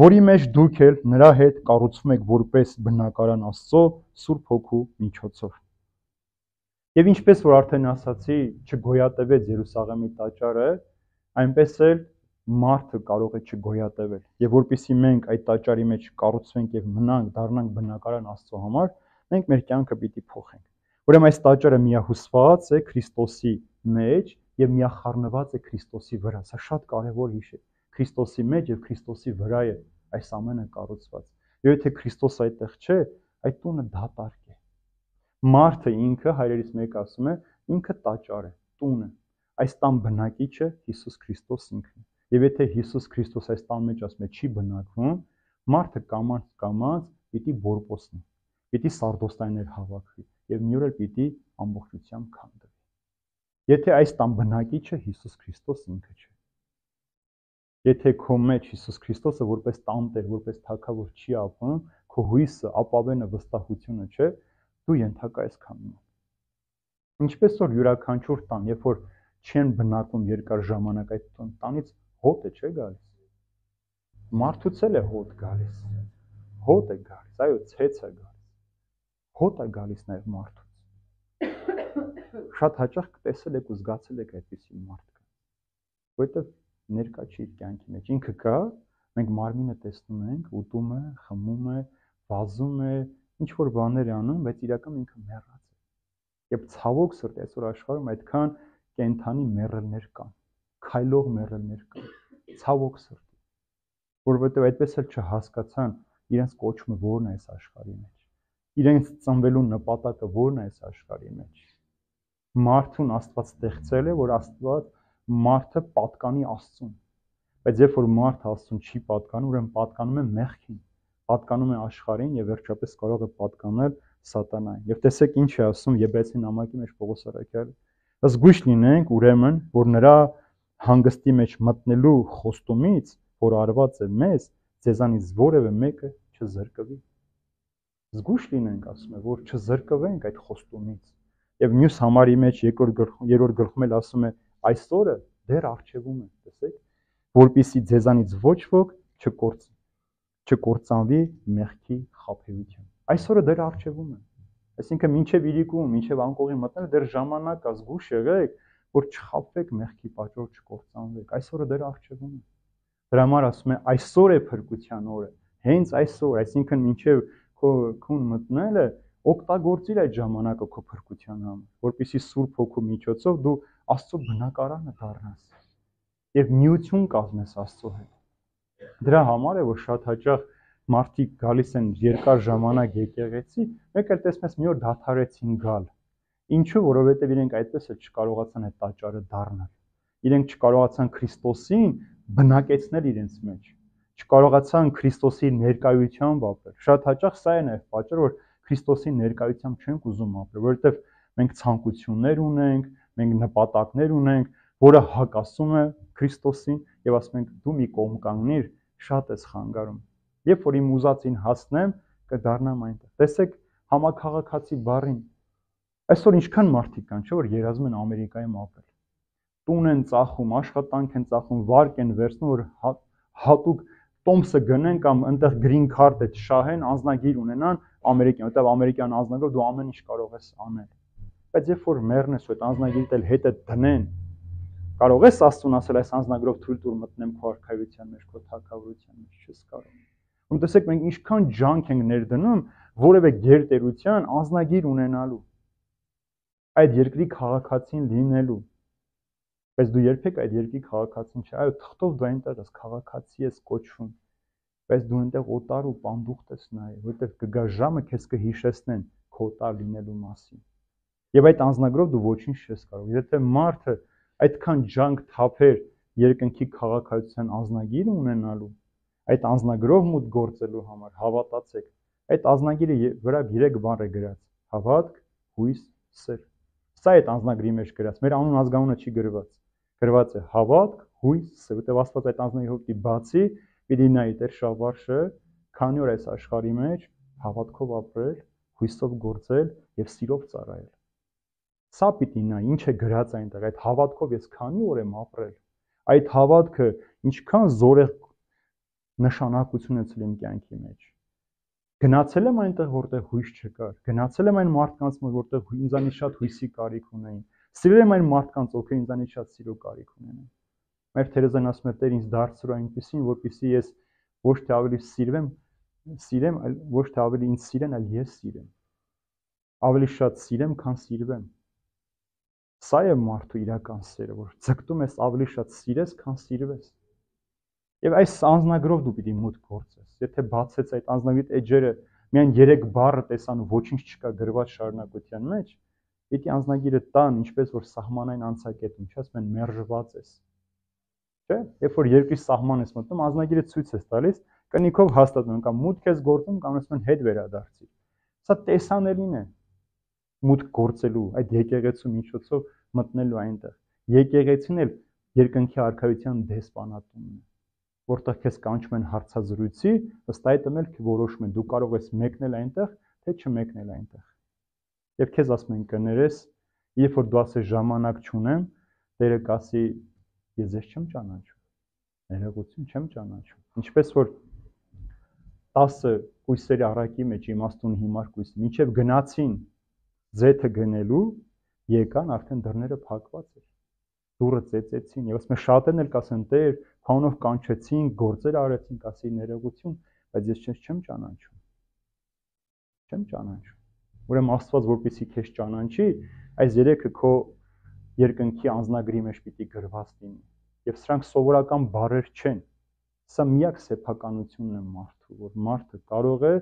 որի մեջ դուք էլ նրա հետ կառուցվում եք որպես բնակարան Աստծո Սուրբ Հոգու միջոցով։ Եվ ինչպես որ արդեն ասացի, չգոյատևեց Երուսաղեմի տաճարը, այնպես էլ մարդը կարող է չգոյատևել։ Եվ որպեսզի մենք այդ տաճարի մեջ կառուցվենք եւ մնանք, դառնանք բնակարան Աստծո համար, մենք մեր կյանքը պիտի փոխենք։ Ուրեմն այս տաճարը միահուսված է Քրիստոսի մեջ եւ միախառնված է Քրիստոսի վրա։ Սա շատ կարեւոր հիշ է։ Քրիստոսի մեջ եւ Քրիստոսի վրա է այս ամենը կառուցված։ Եվ եթե Քրիստոս այդտեղ չէ, այդ տունը դատարկ է։ Մարդը ինքը, հայրերից մեկը ասում է, ինքը տաճար է, տուն է։ Այս տան բնակիչը Հիսուս Քրիստոս ինքն է։ Եվ եթե Հիսուս Քրիստոս այս տան մեջ ասում է չի բնակվում, մարդը կամաց պիտի բորբոսնի, պիտի սարդոստայներ հավաքվի եւ մի օր էլ պիտի ամբողջությամբ քանդվի։ Եթե այս տան բնակիչը Հիսուս Քրիստոս ինքը չէ։ Եթե քո մեջ Հիսուս Քրիստոսը որպես տանտեր, որպես թագավոր չի ապրում, քո հույսը, ապավենը, վստահությունը չէ, դու ենթակա ես քանդման։ Ինչպես որ յուրաքանչյուր տան, երբ որ չեն բնակում երկար ժամանակ այդ տանից հոտ է չէ գալիս։ Մարդուց էլ է հոտ գալիս։ Հոտ է գալիս, այո, ցեց է գալիս։ Հոտ է գալիս նաև մարդուց։ Շատ հաճախ տեսել եք ու զգացել եք այդպիսի մարդ կա։ Որովհետև ներկա չի իր կյանքի մեջ։ Ինքը կա, մենք մարմինը տեսնում ենք, ուտում է, խմում է, վազում է, ինչ որ բաներ է անում, բայց իրական ինքը մեռած է։ Եվ ցավոք սրտի այսօր աշխարհում այդքան կենթանի մեռելներ կան, քայլող մեռելներ կան։ Ցավոք սրտի, որովհետև այդպես էլ չհասկացան իրենց կոչումը որն է այս աշխարհի մեջ։ Իրենց ծնվելու նպատակը որն է այս աշխարհի մեջ։ Մարդուն Աստված ստեղծել է, որ Աստված մարդը պատկանի Աստծուն, բայց երբ որ մարդը Աստծուն չի պատկանում, ուրեմն պատկանում է մեղքին, պատկանում է աշխարհին եւ վերջապես կարող է պատկանել սատանային։ Եվ տեսեք ինչ է ասում Եբրայեցի նամակի մեջ Պողոս առաքյալը. «Զգույշ լինենք, ուրեմն, որ նրա հանգստի մեջ մտնելու խոստումից, որ արված է մեզ, ձեզանից որևէ մեկը չզրկվի»։ Զգույշ լինենք, ասում է, որ չզրկվենք այդ խոստումից։ Եվ մյուս համարի մեջ երրորդ գլխում էլ ասում է այսօրը դեռ առջևում է, տեսեք, որպեսզի ձեզանից ոչ ոք չկործանվի մեղքի խաբեությամբ։ Այսօրը դեռ առջևում է։ Այսինքն մինչև իրիկում, մինչև անկողի մտնել դեռ ժամանակ կա, զգույշ եղեք, որ չխաբվեք մեղքի պատճառով չկործանվեք։ Այսօրը դեռ առջևում է։ Դրա համար ասում է այսօր է փրկության օրը։ Հենց այսօր, այսինքն մինչև քո քուն մտնելը օգտագործիր այդ ժամանակը քո փրկության համար, որպեսզի Սուրբ Հոգու միջոցով դու Աստծո բնակարանը դառնաս եւ միություն կազմես Աստծո հետ։ Դրա համար է որ շատ հաճախ մարդիկ գալիս են երկար ժամանակ եկեղեցի, մեկ էլ տեսնես մի օր դադարեցին գալ։ Ինչու, որովհետեւ իրենք այդպես էլ չկարողացան այդ տաճարը դառնալ։ Իրենք չկարողացան Քրիստոսին բնակեցնել իրենց մեջ, չկարողացան Քրիստոսի ներկայությամբ ապրել։ Շատ հաճախ սա է նաեւ պատճառը, որ Քրիստոսի ներկայությամբ չենք ուզում ապրել, որովհետեւ մենք ցանկություններ ունենք, մենք նպատակներ ունենք, որը հակասում է Քրիստոսին եւ ասում ենք դու մի կողմ կանգնիր, շատ ես խանգարում։ Երբ որ իմ ուզածին հասնեմ, կդառնամ այնտեղ։ Տեսեք համակարգացի բառին։ Այսօր ինչքան մարդիկ կան, չէ՞ որ երազում են Ամերիկայում ապրել։ Տուն են ծախում, աշխատանք են ծախում, վարկ են վերցնում, որ հատուկ տոմսը գնեն կամ այնտեղ green card-ը շահեն, անձնագիր ունենան Ամերիկայում, որտեղ ամերիկյան անձնագրով դու ամեն ինչ կարող ես անել։ Բայց երբ որ մեռնես, այդ անձնագիրը էլ հետը դնեն, կարող ես Աստծուն ասել այս անձնագրով թույլ տուր մտնեմ քո արքայության մեջ, քո թագավորության մեջ, չես կարող։ Ու տեսեք մենք ինչքան ջանք ենք ներդնում որևէ գերտերության անձնագիր ունենալու, այդ երկրի քաղաքացին լինելու։ Բայց դու երբեք այդ երկրի քաղաքացին չէ, այո, թղթով դու այնտեղ ես քաղաքացի ես կոչվում, բայց դու այնտեղ օտար ու պանդուխտ ես նայ, որտեղ կգա ժամը քեզ կհիշեցնեն քո օտար լինելու մասին։ Եվ այդ անձնագրով դու ոչինչ չես կարող։ Եթե մարդը այդքան ջանք թափեր երկնքի քաղաքացիության անձնագիր ունենալու, այդ անձնագրով մուտք գործելու համար, հավատացեք, այդ անձնագիրը վրա 3 բառ է գրած. հավատք, հույս, սեր։ Սա այդ անձնագրի մեջ գրած, մեր անուն ազգանունը չի գրված։ Գրված է հավատք, հույս, սեր, որտեղ Աստված այդ անձնագրի հոգի բացի, պիտի նայի Տեր Շավարշը, քանի օր այս աշխարհի մեջ հավատքով ապրել, հույսով գործել եւ սիրով ծառայել։ Սա պիտի նա ինչ է գրած այնտեղ, այդ հավատքով ես քանի օր եմ ապրել, այդ հավատքը ինչքան զորեղ նշանակություն է ցույց իմ կյանքի մեջ։ Գնացել եմ այնտեղ, որտեղ հույս չկար, գնացել եմ այն մարդկանց մոտ, որտեղ ինձանից շատ հույսի կարիք ունեին, սիրել եմ այն մարդկանց, ովքեր ինձանից շատ սիրո կարիք ունենային։ Մեր Թերեզան ասում է, Տեր ինձ դարձրու այնպեսին, որպեսզի ես ոչ թե ավելի սիրեմ, այլ ոչ թե ավելի ինձ սիրեն, այլ ես սիրեմ։ Ավելի շատ սիրեմ, քան սիրվեմ։ Սա է մարդու իրական սերը, որ ձգտում ես ավելի շատ սիրես, քան սիրվես։ Եվ այս անձնագրով դու պիտի մուտք գործես։ Եթե բացեց այդ անձնագրի էջերը, միայն 3 բառը տեսան ու ոչինչ չկա գրված շարունակության մեջ, պիտի անձնագիրը տան, ինչպես որ սահմանային անցակետում, չի ասում են մերժված ես։ Չէ՞։ Երբ որ երկրի սահման ես մտնում, անձնագիրը ցույց է տալիս, կնիքով հաստատում կամ մուտք ես գործում կամ ասում են հետ վերադարձի։ Սա տեսանելին է մուտք գործելու, այդ եկեղեցու միջոցով մտնելու այնտեղ։ Եկեղեցին էլ երկնքի արքայության դեսպանատունն է, որտեղ քեզ կանչում են հարցազրույցի, ըստ այդմ էլ որոշում են դու կարող ես մեկնել այնտեղ, թե չմեկնել այնտեղ։ Եվ քեզ ասում են կներես, երբ որ դու ասես ժամանակ չունեմ, Տերը կասի ես ձեզ չեմ ճանաչում, ներողություն չեմ ճանաչում։ Ինչպես որ 10 կույսերի առակի մեջ իմաստուն հիմար կույսը, մինչև գնացին ձեթը գնելու, եկան արդեն դռները փակված էր։ Դուռը ծեծեցին, եւ ասում են շատերն էլ կասեն Տեր, քանով կանչեցին, գործեր արեցին, կասի ներողություն, բայց ես չեմ ճանաչում։ Չեմ ճանաչում։ Ուրեմն Աստված որպեսզի քեզ ճանաչի, այս 3-ը քո երկնքի անձնագրի մեջ պիտի գրված լինի։ Եվ սրանք սովորական բառեր չեն։ Սա միակ սեփականությունն է մարդու, որ մարդը կարող է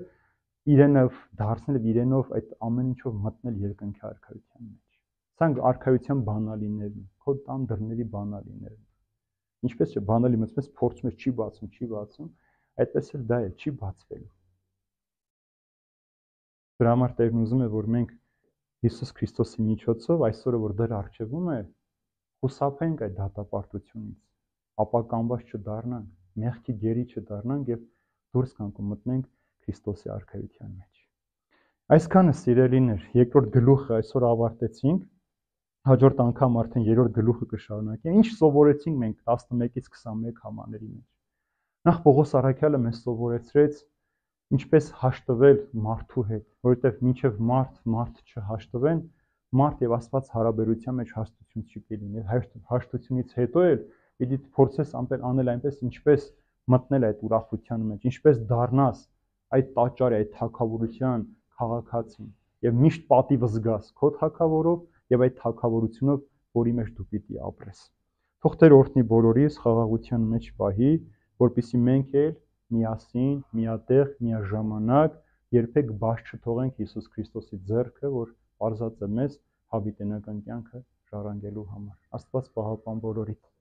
իրենով դարձնել եւ իրենով այդ ամեն ինչով մտնել երկնքի արքայության մեջ։ Սրանք արքայության բանալիներն են, քո տան դռների բանալիներն են։ Ինչպես չէ, բանալի մտածես փորձում ես չի բացում, այդպես էլ դա է, չի բացվելու։ Դրա համար Տերն ուզում է, որ մենք Հիսուս Քրիստոսի միջոցով այսօրը որ դեռ առջևում է, խուսափենք այդ դատապարտությունից, ապականված չդառնանք, մեղքի գերի չդառնանք եւ դուրս գանք ու մտնենք Քրիստոսի արքայության մեջ։ Այսքանը սիրելիներ, երկրորդ գլուխը այսօր ավարտեցինք, հաջորդ անգամ արդեն երրորդ գլուխը կշարունակենք։ Ինչ սովորեցինք մենք 11-ից 21 համաների մեջ։ Նախ Պողոս առաքյալը մեզ սովորեցրեց ինչպես հաշտվել մարդու հետ, որովհետև մինչև մարդ չհաշտվեն, մարդ եւ Աստված հարաբերության մեջ հաշտություն չի լինի։ Հաշտությունից հետո էլ պիտի փորձես անել այնպես, ինչպես մտնել այդ ուրախության մեջ, ինչպես դառնաս այդ տաճարի, այդ թագավորության քաղաքացին, եւ միշտ պատիվը զգաս քո թագավորով եւ այդ թագավորությունով, որի մեջ դու պիտի ապրես։ Թող Տեր օրհնի բոլորիս, խաղաղության մեջ պահի, որպեսզի մենք էլ միասին, միատեղ, միաժամանակ երբեք բաց չթողենք Հիսուս Քրիստոսի ձեռքը, որ բարձած է մեզ հավիտենական կյանքը ժառանգելու համար։ Աստված պահապան բոլորիդ։